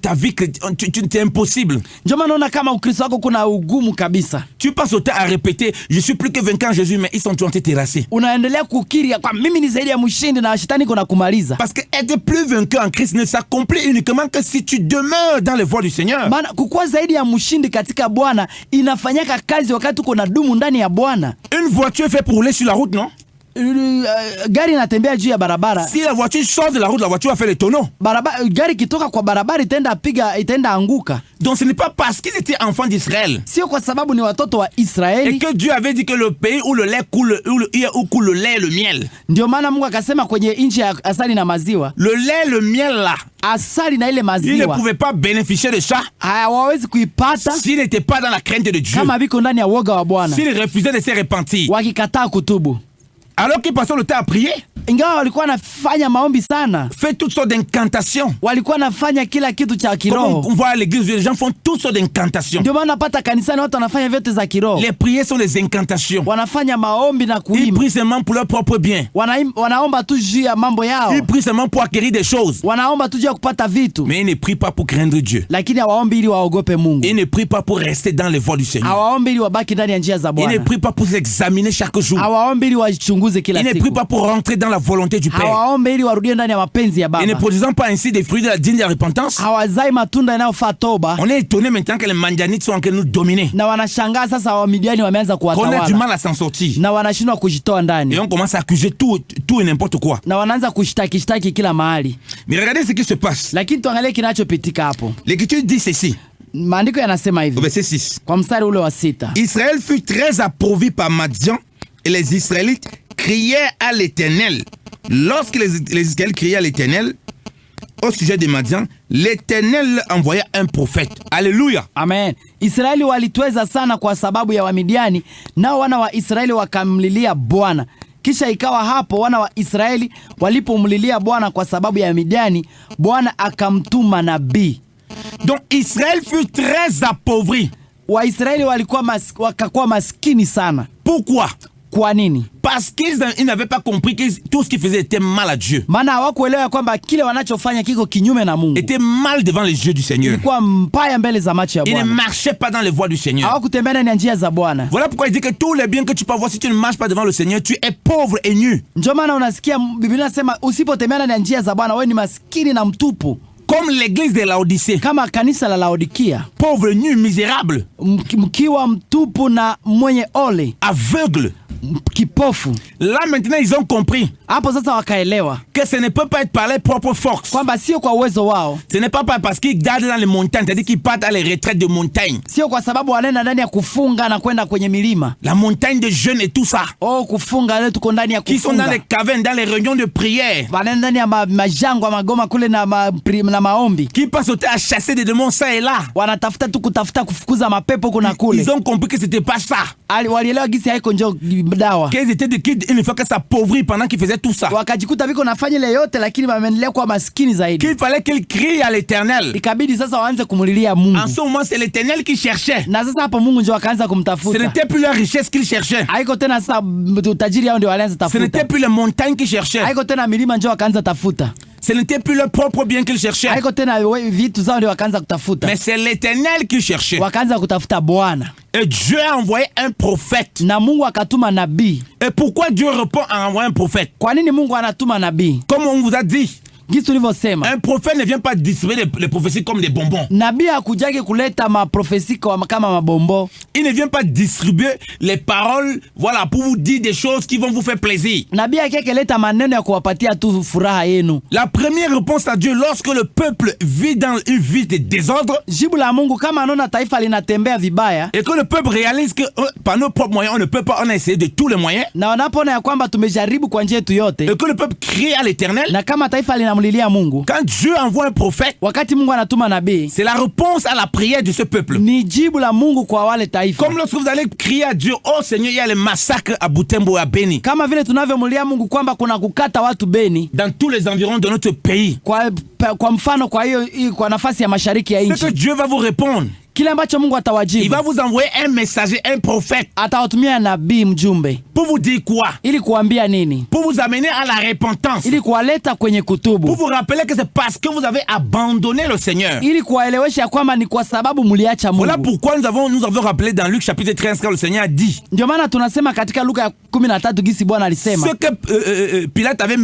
S2: ta vie c'est impossible.
S3: Ndio maana unaona kama Ukristo wako kuna ugumu kabisa.
S2: Tu passes au temps à répéter je suis plus que vainqueur en Jésus, mais ils sont tous terrassés.
S3: Unaendelea kukiri kwa mimi ni zaidi ya mshindi na shetani kuna kumaliza.
S2: Parce que être plus vainqueur en Christ ne s'accomplit uniquement que si tu demeures dans les voies du Seigneur.
S3: Maana kukuwa zaidi ya mshindi katika Bwana inafanyaka kazi wakati uko na dumu ndani ya Bwana.
S2: Une voiture est faite pour rouler sur la route, non?
S3: Gari inatembea juu ya barabara.
S2: Si la voiture sort de la route, la voiture va faire les tonneaux.
S3: Gari kitoka kwa barabara itaenda anguka.
S2: Donc ce n'est pas parce qu'ils étaient enfants d'Israël.
S3: Sio kwa sababu ni watoto wa Israeli.
S2: Et que Dieu avait dit que le pays où le lait coule, où coule le lait et le miel.
S3: Ndio maana Mungu akasema kwenye nchi ya asali na maziwa.
S2: Le lait, le miel là.
S3: Asali na ile maziwa.
S2: Ils ne pouvaient pas bénéficier de ça.
S3: Hawawezi kuipata.
S2: S'ils n'étaient pas dans la crainte de Dieu.
S3: Kama biko ndani ya woga wa Bwana.
S2: S'ils refusaient de se repentir.
S3: Wakikataa kutubu.
S2: Alors qu'ils passaient le temps à prier.
S3: Ingawa walikuwa wanafanya maombi sana.
S2: Fait toutes sortes d'incantations.
S3: Walikuwa wanafanya kila kitu cha kiroho.
S2: Comme on voit à l'église, les gens font toutes sortes d'incantations.
S3: Ndio maana napata kanisani watu wanafanya vyote za kiroho.
S2: Les prières sont des incantations.
S3: Wanafanya maombi na kuimba.
S2: Ils prient seulement pour leur propre bien.
S3: Wanaomba tu juu ya mambo yao.
S2: Ils prient seulement pour acquérir des choses.
S3: Wanaomba tu juu ya kupata vitu.
S2: Mais ils ne prient pas pour craindre Dieu.
S3: Lakini hawaombi ili waogope Mungu.
S2: Ils ne prient pas pour rester dans les voies du Seigneur.
S3: Hawaombi ili wabaki ndani ya njia za Bwana.
S2: Ils ne prient pas pour s'examiner chaque jour.
S3: Hawaombi ili wajichunguze kila siku.
S2: Ils ne prient pas pour rentrer dans la volonté du Père.
S3: Hawaombi ili warudie ndani ya mapenzi ya Baba.
S2: Et ne produisant pas ainsi des fruits de la digne de la repentance.
S3: Hawazai matunda yanayofaa toba.
S2: On est étonné maintenant que les Madianites sont en train de nous dominer.
S3: Na wanashangaa sasa Wamidiani wameanza kuwatawala.
S2: On a du mal à s'en sortir.
S3: Na wanashindwa kujitoa ndani.
S2: Et on commence à accuser tout et n'importe quoi.
S3: Na wanaanza kushtaki kila mahali.
S2: Mais regardez ce qui se passe.
S3: Lakini tuangalie kinachopitika hapo.
S2: L'Écriture dit ceci.
S3: Maandiko yanasema hivi.
S2: Verset 6.
S3: Kwa mstari ule wa 6.
S2: Israël fut très appauvri par Madian et les Israélites criaient à l'Éternel. Lorsque les Israélites criaient à l'Éternel au sujet de Madian, l'Éternel envoya un prophète. Alléluia.
S3: Amen. Israeli walitweza sana kwa sababu ya Wamidiani, nao wana wa Israeli wakamlilia Bwana. Kisha ikawa hapo wana wa Israeli walipomlilia Bwana kwa sababu ya Midiani, Bwana akamtuma nabii.
S2: Donc Israël fut très appauvri.
S3: Waisraeli wakakuwa maskini sana.
S2: Pourquoi?
S3: Kwa nini?
S2: Parce qu'ils n'avaient pas compris que tout ce qu'ils faisaient était mal à Dieu.
S3: Maana hawakuelewa kwamba kile wanachofanya kiko kinyume na Mungu.
S2: Était mal devant les yeux du Seigneur.
S3: Ilikuwa mbaya mbele za macho ya
S2: Bwana. Ils ne marchaient pas dans les voies du Seigneur.
S3: Hawakutembea ndani ya njia za Bwana.
S2: Voilà pourquoi il dit que tous les biens que tu peux avoir, si tu ne marches pas devant le Seigneur, tu es pauvre et nu.
S3: Ndio maana unasikia Biblia inasema usipotembea ndani ya njia za Bwana wewe ni maskini na mtupu.
S2: Comme l'église de Laodicée.
S3: Kama kanisa la Laodikia.
S2: Pauvre, nu, misérable.
S3: Mkiwa mtupu na mwenye ole.
S2: Aveugle.
S3: Kipofu.
S2: Là maintenant ils ont compris.
S3: Hapo sasa wakaelewa.
S2: Que ce ne peut pas être par leur propre force.
S3: Kwamba sio kwa uwezo wao.
S2: Ce n'est pas parce qu'ils gardent dans les montagnes, c'est-à-dire qu'ils partent à les retraites de montagnes.
S3: Sio kwa sababu wanaenda ndani ya kufunga na kwenda kwenye milima.
S2: La montagne de jeûne et tout ça.
S3: Oh, kufunga leo tuko ndani ya kufunga.
S2: Qui sont dans les cavernes, dans les réunions de prière.
S3: Wanaenda ndani ya majangwa magoma kule na maombi.
S2: Qui passent au temps à chasser des démons ça et là.
S3: Wanatafuta tu kutafuta kufukuza mapepo kuna kule.
S2: Ils ont compris que c'était pas ça.
S3: Walielewa gisi haiko njoo dawa.
S2: Qu'ils étaient des kids, une fois que s'appauvrir pendant qu'ils faisaient tout ça.
S3: Wakajikuta biko nafanya ile yote lakini wameendelea kuwa maskini zaidi.
S2: Qu'il fallait qu'ils crient à l'Éternel.
S3: Ikabidi sasa waanze kumulilia Mungu.
S2: En ce moment c'est l'Éternel qui cherchait.
S3: Na sasa hapo Mungu ndio akaanza kumtafuta.
S2: Ce n'était plus leur richesse qu'ils cherchaient.
S3: Haiko tena sasa utajiri yao ndio walianza tafuta.
S2: Ce n'était plus les montagnes qu'ils cherchaient.
S3: Haiko tena milima ndio wakaanza tafuta.
S2: Ce n'était plus leur propre bien qu'ils cherchaient.
S3: Haiko tena vitu zao ndio wakaanza kutafuta.
S2: Mais c'est l'Éternel qui cherchait.
S3: Wakaanza kutafuta Bwana.
S2: Et Dieu a envoyé un prophète.
S3: Na Mungu akatuma nabii.
S2: Et pourquoi Dieu répond en envoyant un prophète?
S3: Kwa nini Mungu anatuma nabii?
S2: Comme on vous a dit.
S3: Gisi tulivyosema,
S2: Un prophète ne vient pas distribuer les prophéties comme des bonbons.
S3: nabii hakujake kuleta maprofesi kama mabombo.
S2: Il ne vient pas distribuer les paroles, voilà, pour vous dire des choses qui vont vous faire plaisir.
S3: Nabii yake leta maneno ya kuwapatia tu furaha yenu.
S2: La première réponse à Dieu lorsque le peuple vit dans une vie de désordre
S3: Jibu la Mungu kama anaona taifa linatembea vibaya
S2: et que le peuple réalise que par nos propres moyens, on ne peut pas, on a essayé de tous les moyens,
S3: na wanapoona ya kwamba tumejaribu kwa njia yetu yote,
S2: et que le peuple crie à l'Éternel,
S3: na kama taifa linamlilia Mungu,
S2: quand Dieu envoie un prophète,
S3: wakati Mungu anatuma nabii,
S2: c'est la réponse à la prière de ce peuple.
S3: ni jibu la Mungu kwa wale taifa.
S2: Comme lorsque vous allez crier à Dieu, oh Seigneur, il y a les massacres à Butembo et à Beni,
S3: Kama vile tunavyomlilia Mungu kwamba kuna kukata watu Beni,
S2: dans tous les environs de notre pays.
S3: kwa mfano, kwa nafasi ya mashariki ya
S2: C'est
S3: nchi,
S2: que Dieu va vous répondre.
S3: kile ambacho Mungu
S2: Il
S3: atawajibu,
S2: va vous envoyer un messager, un prophète,
S3: atawatumia nabii mjumbe.
S2: pour vous dire quoi?
S3: Ili kuambia nini?
S2: Pour vous amener à la repentance.
S3: Ili kuwaleta kwenye
S2: Pour
S3: kutubu,
S2: vous rappeler que c'est parce que vous avez abandonné le Seigneur.
S3: ili kuwaelewesha ya kwamba ni kwa sababu mliacha
S2: Voilà
S3: Mungu.
S2: pourquoi nous avons rappelé dans Luc chapitre 13 quand le Seigneur a dit
S3: Ndio maana tunasema katika Luka ya 13 gisi Bwana alisema
S2: ce que Pilate avait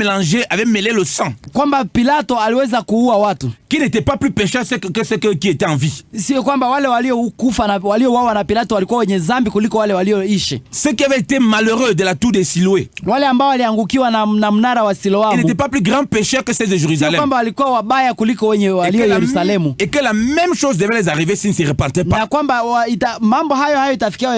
S2: mêlé le sang,
S3: kwamba Pilato aliweza kuua watu,
S2: qui n'était pas plus pécheur que ceux qui étaient en vie.
S3: sio kwamba wale waliokufa na waliouawa na Pilato walikuwa wenye dhambi kuliko wale walioishi.
S2: Ceux qui avaient été malheureux de la tour de Siloé,
S3: Wale ambao waliangukiwa na mnara wa
S2: ils
S3: Siloamu
S2: n'étaient pas plus grands pécheurs que ceux de
S3: sio
S2: Jérusalem.
S3: kwamba walikuwa wabaya kuliko wenye walio Yerusalemu,
S2: Et que la même chose devait les arriver s'ils ne se repentaient pas.
S3: na kwamba mambo hayo itafikia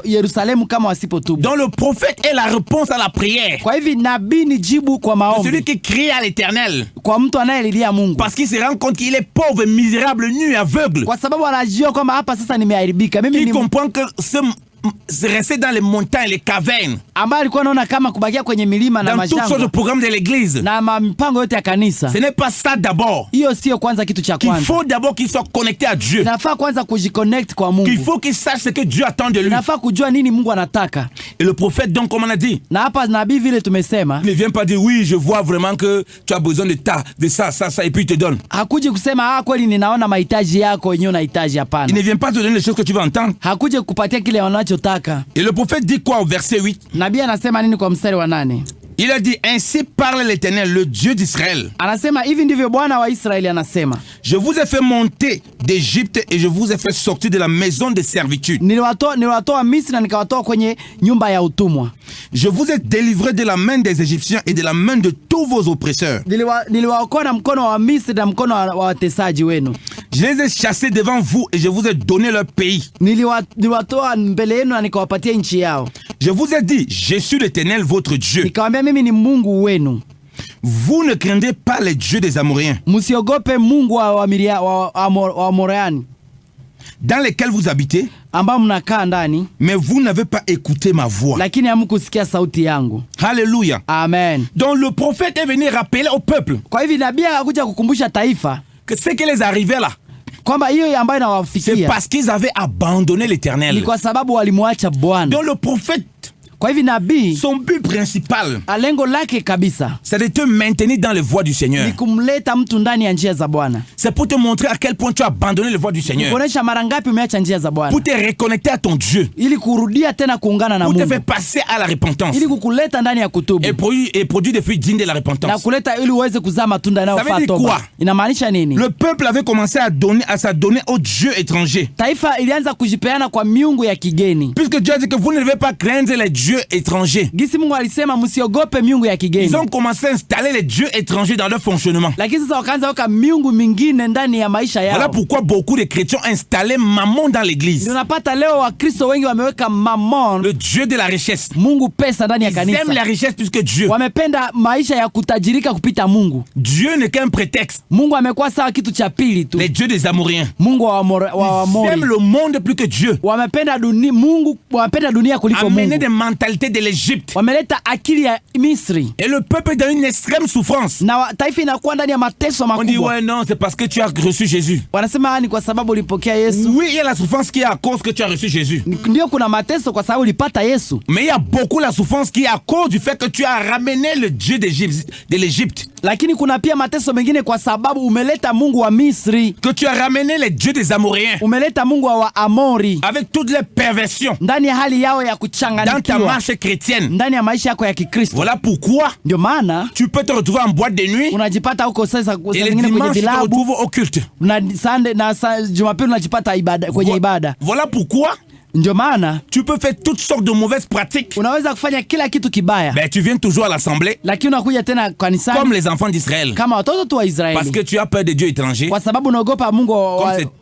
S3: Yerusalemu kama wasipotubu.
S2: Donc le prophète est la réponse à la prière.
S3: Kwa hivi nabii ni jibu kwa
S2: Celui
S3: maombi,
S2: qui crie à l'Éternel
S3: kwa mtu anayelilia Mungu,
S2: parce qu'il se rend compte qu'il est pauvre, misérable, nu, aveugle.
S3: kwa sababu anajua kwamba hapa sasa nimeharibika mimi.
S2: Qui
S3: Ni
S2: comprend que c'est rester dans les montagnes, les cavernes,
S3: ambaye alikuwa anaona kama kubakia kwenye milima na
S2: dans toutes sortes de
S3: mashamba
S2: programmes de l'église.
S3: na mipango yote ya kanisa.
S2: Ce n'est pas ça d'abord.
S3: Hiyo sio kwanza kitu cha
S2: Qu'il
S3: kwanza.
S2: faut d'abord qu'il soit connecté à Dieu.
S3: Inafaa kwanza kujiconnect kwa
S2: Qu'il
S3: Mungu.
S2: faut qu'il sache ce que Dieu attend de lui.
S3: Inafaa kujua nini Mungu anataka.
S2: Et le prophète, donc, comme on a dit,
S3: Na hapa nabii vile tumesema,
S2: il ne vient pas dire oui, je vois vraiment que tu as besoin de ça, et puis il te donne.
S3: hakuji kusema kweli ninaona mahitaji yako wenyewe unahitaji.
S2: Il
S3: Hapana,
S2: ne vient pas te donner les choses que tu veux entendre.
S3: hakuji kupatia kile wanachotaka.
S2: Et le prophète dit quoi au verset 8?
S3: Nabii anasema nini kwa mstari wa 8?
S2: Il a dit, ainsi parle l'Éternel, le Dieu d'Israël.
S3: Anasema hivi ndivyo Bwana wa Israeli anasema,
S2: Je vous ai fait monter d'Égypte et je vous ai fait sortir de la maison de servitude.
S3: niliwatoa Misri na nikawatoa kwenye nyumba ya utumwa.
S2: Je vous ai délivré de la main des Égyptiens et de la main de tous vos oppresseurs.
S3: Niliwaokoa na mkono wa Misri na mkono wa watesaji wenu.
S2: Je les ai chassés devant vous et je vous ai donné leur pays.
S3: Niliwatoa mbele yenu na nikawapatia nchi yao.
S2: Je vous ai dit, je suis l'Éternel votre Dieu.
S3: Nikamwambia mimi ni Mungu wenu.
S2: Vous ne craindrez pas les dieux des Amoréens,
S3: Msiogope Mungu wa Amoreani
S2: dans lesquels vous habitez,
S3: ambao mnakaa ndani,
S2: mais vous n'avez pas écouté ma voix.
S3: lakini hamkusikia sauti yangu.
S2: Alléluia.
S3: Amen.
S2: Donc le prophète est venu rappeler au peuple
S3: Kwa hivi nabii akakuja kukumbusha taifa
S2: que ce qui les arrivait là,
S3: kwamba hiyo ambayo
S2: c'est
S3: inawafikia
S2: parce qu'ils avaient abandonné
S3: ni
S2: l'Éternel.
S3: kwa sababu walimwacha Bwana.
S2: Donc le prophète,
S3: Kwa hivi nabii
S2: son but principal,
S3: lengo lake kabisa
S2: c'est de te maintenir dans les voies du Seigneur.
S3: ni kumleta mtu ndani ya njia za Bwana,
S2: C'est pour te montrer à quel point tu as abandonné les voies du Seigneur.
S3: kuonesha mara ngapi umeacha njia za Bwana,
S2: Pour te reconnecter à ton Dieu.
S3: ili kurudia tena kuungana na
S2: Pour te
S3: Mungu,
S2: faire passer à la repentance.
S3: ili kukuleta ndani ya kutubu
S2: Et produire des fruits dignes de la
S3: na
S2: repentance.
S3: kuleta ili uweze kuzaa matunda
S2: Ça
S3: yanayofaa
S2: veut dire
S3: toba.
S2: quoi?
S3: Inamaanisha nini?
S2: Le peuple avait commencé à s'adonner aux dieux étrangers.
S3: Taifa ilianza kujipeana kwa miungu ya kigeni.
S2: Puisque Dieu a dit que vous ne devez pas craindre les dieux étrangers.
S3: Gisi Mungu alisema msiogope miungu ya kigeni.
S2: Ils ont commencé à installer les dieux étrangers dans leur fonctionnement.
S3: Lakini sasa wakaanza weka miungu mingine ndani ya maisha yao.
S2: Voilà pourquoi beaucoup de chrétiens ont installé Mammon dans l'église.
S3: Ndio unapata leo Wakristo wengi wameweka Mammon,
S2: Le dieu de la richesse.
S3: Mungu pesa ndani ya
S2: Ils aiment la
S3: kanisa.
S2: richesse plus que Dieu.
S3: Wamependa maisha ya kutajirika kupita Mungu.
S2: Dieu n'est qu'un prétexte.
S3: Mungu amekuwa sawa kitu cha pili tu.
S2: Les dieux des Amoréens.
S3: Mungu wa
S2: Ils aiment
S3: Amori.
S2: le monde plus que Dieu.
S3: Wamependa dunia kuliko
S2: Amener
S3: Mungu.
S2: des mentalités de l'Égypte.
S3: Wameleta akili ya Misri.
S2: Et le peuple est dans une extrême souffrance.
S3: Na taifa inakuwa ndani ya mateso
S2: On dit
S3: makubwa.
S2: ouais non, c'est parce que tu as reçu Jésus.
S3: Wanasema ni kwa sababu ulipokea Yesu.
S2: Oui, il y a la souffrance qui est à cause que tu as reçu Jésus.
S3: Ndio kuna mateso kwa sababu ulipata Yesu.
S2: Mais il y a beaucoup la souffrance qui est à cause du fait que tu as ramené le Dieu de l'Égypte.
S3: Lakini kuna pia mateso mengine kwa sababu umeleta Mungu wa Misri.
S2: Que tu as ramené les dieux des Amoréens.
S3: Umeleta Mungu wa Amori.
S2: Avec toutes les perversions.
S3: Ndani ya hali yao ya kuchanganyikiwa.
S2: Dans ta marche chrétienne.
S3: Ndani ya maisha yako ya Kikristo.
S2: Voilà pourquoi.
S3: Ndio maana
S2: tu peux te retrouver en boîte de nuit.
S3: Unajipata huko sasa
S2: et les dimanches tu te retrouves au culte.
S3: Na Sunday na Jumapili unajipata ibada kwenye ibada.
S2: Voilà pourquoi.
S3: Ndio maana
S2: tu peux faire toutes sortes de mauvaises pratiques.
S3: Unaweza kufanya kila kitu kibaya.
S2: Ben tu viens toujours à l'assemblée.
S3: Lakini unakuja tena kanisani.
S2: Comme les enfants d'Israël.
S3: Kama watoto tu wa Israeli.
S2: Parce que tu as peur des dieux étrangers.
S3: Kwa sababu unaogopa Mungu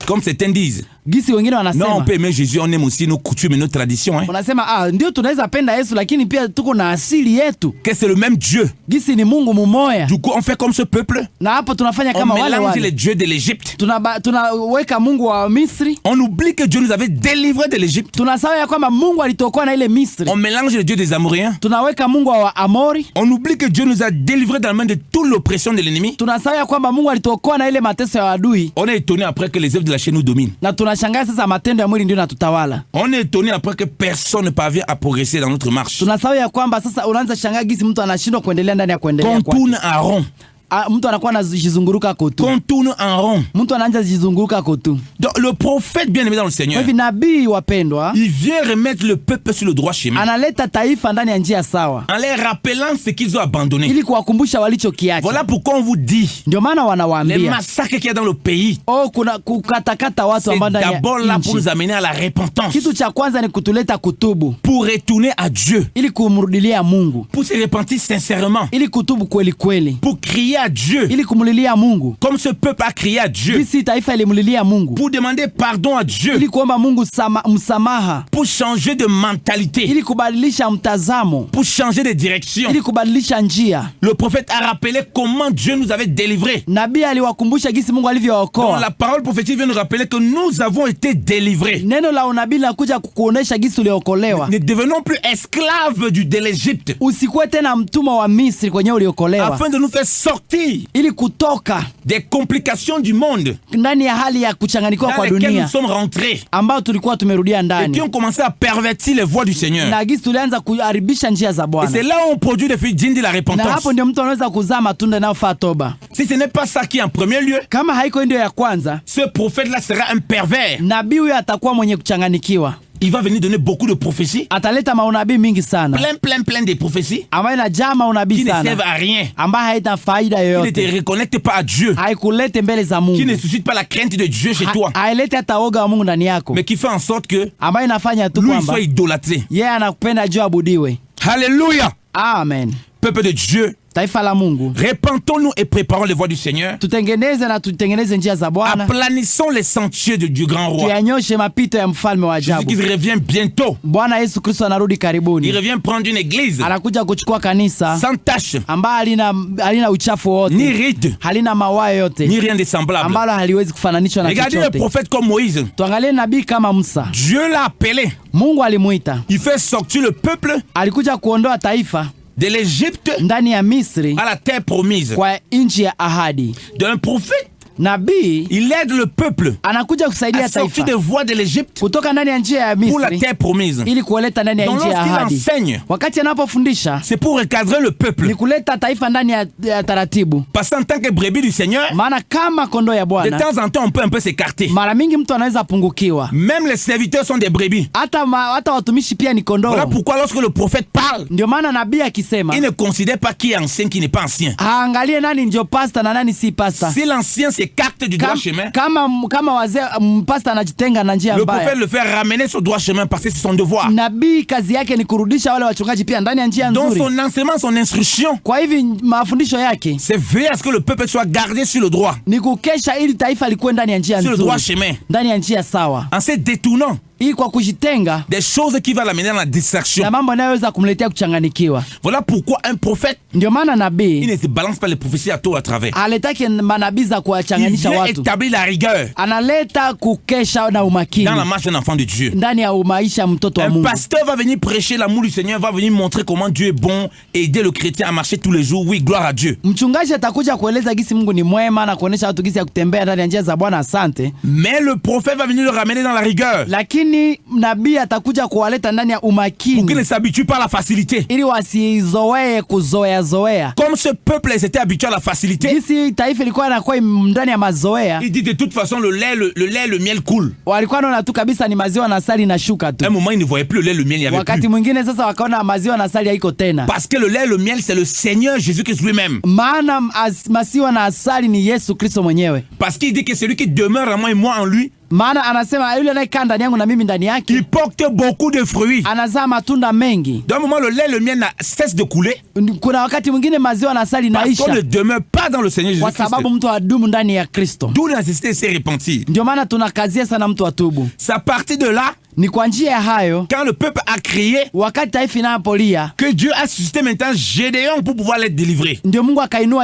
S2: comme certains disent.
S3: Gisi wengine wanasema.
S2: Non, on peut aimer Jésus, on aime aussi nos coutumes et nos traditions. Hein.
S3: Unasema ndio tunaweza penda Yesu lakini pia tuko na asili yetu.
S2: Que c'est le même Dieu.
S3: Gisi ni Mungu mmoja.
S2: Du coup, on fait comme ce peuple.
S3: Na hapo tunafanya kama wale.
S2: On mélange les dieux de l'Égypte.
S3: Tunaweka Mungu wa Misri.
S2: On oublie que Dieu nous avait délivrés de l'Égypte.
S3: Tunasahau ya kwamba Mungu alitokoa na ile Misri.
S2: On mélange les dieux des Amoréens.
S3: Tunaweka Mungu wa Amori.
S2: On oublie que Dieu nous a délivrés dans la main de toute l'oppression de l'ennemi.
S3: Tunasahau ya kwamba Mungu alitokoa na ile mateso ya adui.
S2: On est étonné après que les œuvres de la chair nous dominent.
S3: Na tunashangaa sasa matendo ya mwili ndio natutawala.
S2: On est étonné après que personne ne parvient à progresser dans notre marche.
S3: Tunasahau ya kwamba sasa unaanza shangaa gisi mtu anashindwa kuendelea ndani ya kuendelea.
S2: On tourne en rond.
S3: Mtu anakuwa anajizunguruka kotu.
S2: On tourne en rond.
S3: Mtu anaanza kujizunguruka kotu.
S2: Donc le prophète bien-aimé dans le Seigneur.
S3: Hivi nabii wapendwa,
S2: il vient remettre le peuple sur le droit chemin.
S3: Analeta taifa ndani ya njia sawa.
S2: En les rappelant ce qu'ils ont abandonné.
S3: Ili kuwakumbusha walichokiacha.
S2: Voilà pourquoi on vous dit.
S3: Ndio maana wanawaambia.
S2: Les massacres qu'il y a dans le pays.
S3: Kuna kukatakata watu ambao ndani ya.
S2: C'est d'abord là pour nous amener à la repentance.
S3: Kitu cha kwanza ni kutuleta kutubu.
S2: Pour retourner à Dieu.
S3: Ili kumrudilia Mungu.
S2: Pour se repentir sincèrement.
S3: Ili kutubu kweli kweli.
S2: Pour crier à Dieu.
S3: Ili kumulilia Mungu.
S2: Comme ce peuple a crié à Dieu.
S3: Bisi taifa ilimulilia Mungu.
S2: Pour demander pardon à Dieu.
S3: Ili kuomba Mungu msamaha.
S2: Pour changer de mentalité.
S3: Ili kubadilisha mtazamo.
S2: Pour changer de direction.
S3: Ili kubadilisha njia.
S2: Le prophète a rappelé comment Dieu nous avait délivrés.
S3: Nabii aliwakumbusha gisi Mungu alivyookoa.
S2: La parole prophétique vient nous rappeler que nous avons été délivrés.
S3: Neno la unabii linakuja kukuonesha gisi uliokolewa.
S2: Ne devenons plus esclaves de l'Égypte.
S3: Usikuwe tena mtumwa wa Misri kwenye uliokolewa.
S2: Afin de nous faire sortir.
S3: Ili kutoka
S2: des complications du monde
S3: ndani ya hali ya kuchanganyikiwa kwa dunia
S2: nous sommes rentrés
S3: ambao tulikuwa tumerudia ndani
S2: et qui ont commencé à pervertir les voies du Seigneur.
S3: Na gisi tulianza kuharibisha njia za Bwana.
S2: Et c'est là où on produit des fruits dignes de la repentance.
S3: Na hapo ndio mtu anaweza kuzaa matunda yanayofaa toba.
S2: Si ce n'est pas ça qui est en premier lieu,
S3: kama haiko ndio ya kwanza,
S2: ce prophète là sera un pervers.
S3: Nabii huyo atakuwa mwenye kuchanganyikiwa.
S2: Il va venir donner beaucoup de prophéties.
S3: Ataleta maunabii mingi sana.
S2: Plein de prophéties.
S3: Ambayo inajaa maunabii sana.
S2: Qui ne servent à rien.
S3: Ambayo haita faida yoyote.
S2: Qui ne te reconnecte pas à Dieu.
S3: Haikulete mbele za Mungu.
S2: Qui ne suscite pas la crainte de Dieu chez toi.
S3: Hailete hata woga wa Mungu ndani yako.
S2: Mais qui fait en sorte que
S3: ambayo inafanya tu
S2: kwamba lui soit idolâtré.
S3: Yeye anakupenda Dieu abudiwe.
S2: Alléluia.
S3: Amen.
S2: Peuple de Dieu.
S3: Taifa la Mungu.
S2: Repentons-nous et préparons les voies du Seigneur.
S3: Tutengeneze na tutengeneze njia za Bwana.
S2: Aplanissons les sentiers du grand roi.
S3: Tuyanyoshe mapito ya mfalme wa ajabu.
S2: Jésus revient bientôt.
S3: Bwana Yesu Kristo anarudi karibuni.
S2: Il revient prendre une église.
S3: Anakuja kuchukua kanisa
S2: sans tache.
S3: Ambalo halina uchafu wote.
S2: Ni ride.
S3: Halina mawaa yote.
S2: Ni rien de semblable.
S3: Ambalo haliwezi kufananishwa na chochote.
S2: Regardez le prophète comme Moïse.
S3: Tuangalie nabii kama Musa.
S2: Dieu l'a appelé.
S3: Mungu alimuita.
S2: Il fait sortir le peuple.
S3: Alikuja kuondoa taifa
S2: de l'Égypte
S3: ndani ya Misri
S2: à la terre promise.
S3: Kwa nchi ya ahadi.
S2: D'un prophète.
S3: Nabii
S2: il aide le peuple
S3: anakuja kusaidia taifa
S2: sortir des voies de l'Égypte
S3: kutoka ndani ya njia ya Misri
S2: pour la terre promise.
S3: Ili kuleta ndani ya nchi ya ahadi.
S2: Enseigne,
S3: wakati anapofundisha
S2: c'est pour recadrer le peuple.
S3: Ni kuleta taifa ndani ya taratibu.
S2: Parce qu'en tant que brebis du Seigneur,
S3: maana kama kondoo ya Bwana,
S2: de temps en temps on peut un peu s'écarter.
S3: Mara mingi mtu anaweza pungukiwa.
S2: Même les serviteurs sont des brebis.
S3: Hata watumishi pia ni kondoo.
S2: Voilà pourquoi lorsque le prophète parle,
S3: ndio maana nabii akisema,
S2: il ne considère pas qui est ancien, qui n'est pas ancien.
S3: Haangalie nani ndio pastor na nani si pastor.
S2: Si l'ancien s'écarte du droit chemin,
S3: kama wazee pastor anajitenga na njia mbaya,
S2: le prophète le fait ramener sur le droit chemin parce que c'est son devoir.
S3: Nabii kazi yake ni kurudisha wale wachungaji pia ndani ya njia nzuri.
S2: Donc son enseignement, son instruction,
S3: kwa hivi mafundisho yake,
S2: c'est veiller à ce que le peuple soit gardé sur le droit.
S3: Ni kukesha ili taifa likuwe ndani ya njia nzuri.
S2: Sur le droit chemin.
S3: Ndani ya njia sawa.
S2: En se détournant
S3: ili kwa kujitenga
S2: des choses qui va l'amener dans la distraction.
S3: Na mambo yanayoweza kumletea kuchanganikiwa.
S2: Voilà pourquoi un prophète,
S3: ndio maana nabii,
S2: il ne se balance pas les prophéties à tout à travers.
S3: Aletaki manabii za kuwachanganisha watu.
S2: Il vient établir la rigueur.
S3: Analeta kukesha na umakini.
S2: Dans la marche d'un enfant de Dieu.
S3: Ndani ya maisha mtoto wa Mungu.
S2: Un pasteur va venir prêcher l'amour du Seigneur, va venir montrer comment Dieu est bon et aider le chrétien à marcher tous les jours. Oui, gloire à Dieu.
S3: Mchungaji atakuja kueleza gisi Mungu ni mwema na kuonesha watu gisi ya kutembea ndani ya njia za Bwana. Asante.
S2: Mais le prophète va venir le ramener dans la rigueur.
S3: Lakini lakini nabii atakuja kuwaleta ndani ya
S2: pour qu'ils
S3: umakini
S2: ne s'habituent pas à la facilité.
S3: ili wasizoee kuzoea.
S2: Comme ce peuple s'était habitué à la facilité,
S3: Jinsi taifa ilikuwa inakuwa ndani ya mazoea,
S2: il dit de toute façon le lait, le miel coule.
S3: walikuwa naona tu kabisa ni maziwa na asali na shuka tu.
S2: À un moment, ils ne voyaient plus le lait, le miel, il n'y avait
S3: Wakati
S2: plus.
S3: mwingine sasa wakaona maziwa na asali haiko tena.
S2: Parce que le lait, le miel, c'est le Seigneur Jésus-Christ lui-même.
S3: Maana maziwa na asali ni Yesu Kristo mwenyewe.
S2: Parce qu'il dit que celui qui demeure en moi et moi en lui,
S3: Maana anasema yule anayekaa ndani yangu na mimi ndani yake
S2: il porte beaucoup de fruits.
S3: anazaa matunda mengi.
S2: D'un moment, le lait, le miel cesse de couler.
S3: Kuna wakati mwingine maziwa na asali
S2: Parce qu'on
S3: naisha
S2: ne demeure pas dans le Seigneur
S3: kwa
S2: Jésus-Christ.
S3: sababu mtu adumu ndani ya Kristo.
S2: D'où la nécessité de se repentir.
S3: Ndio maana tunakazia sana mtu atubu.
S2: C'est à partir de là,
S3: Ni kwa njia ya hayo,
S2: quand le peuple a crié,
S3: wakati taifa inapolia,
S2: que Dieu a suscité maintenant Gédéon pour pouvoir les délivrer.
S3: ndio Mungu akainua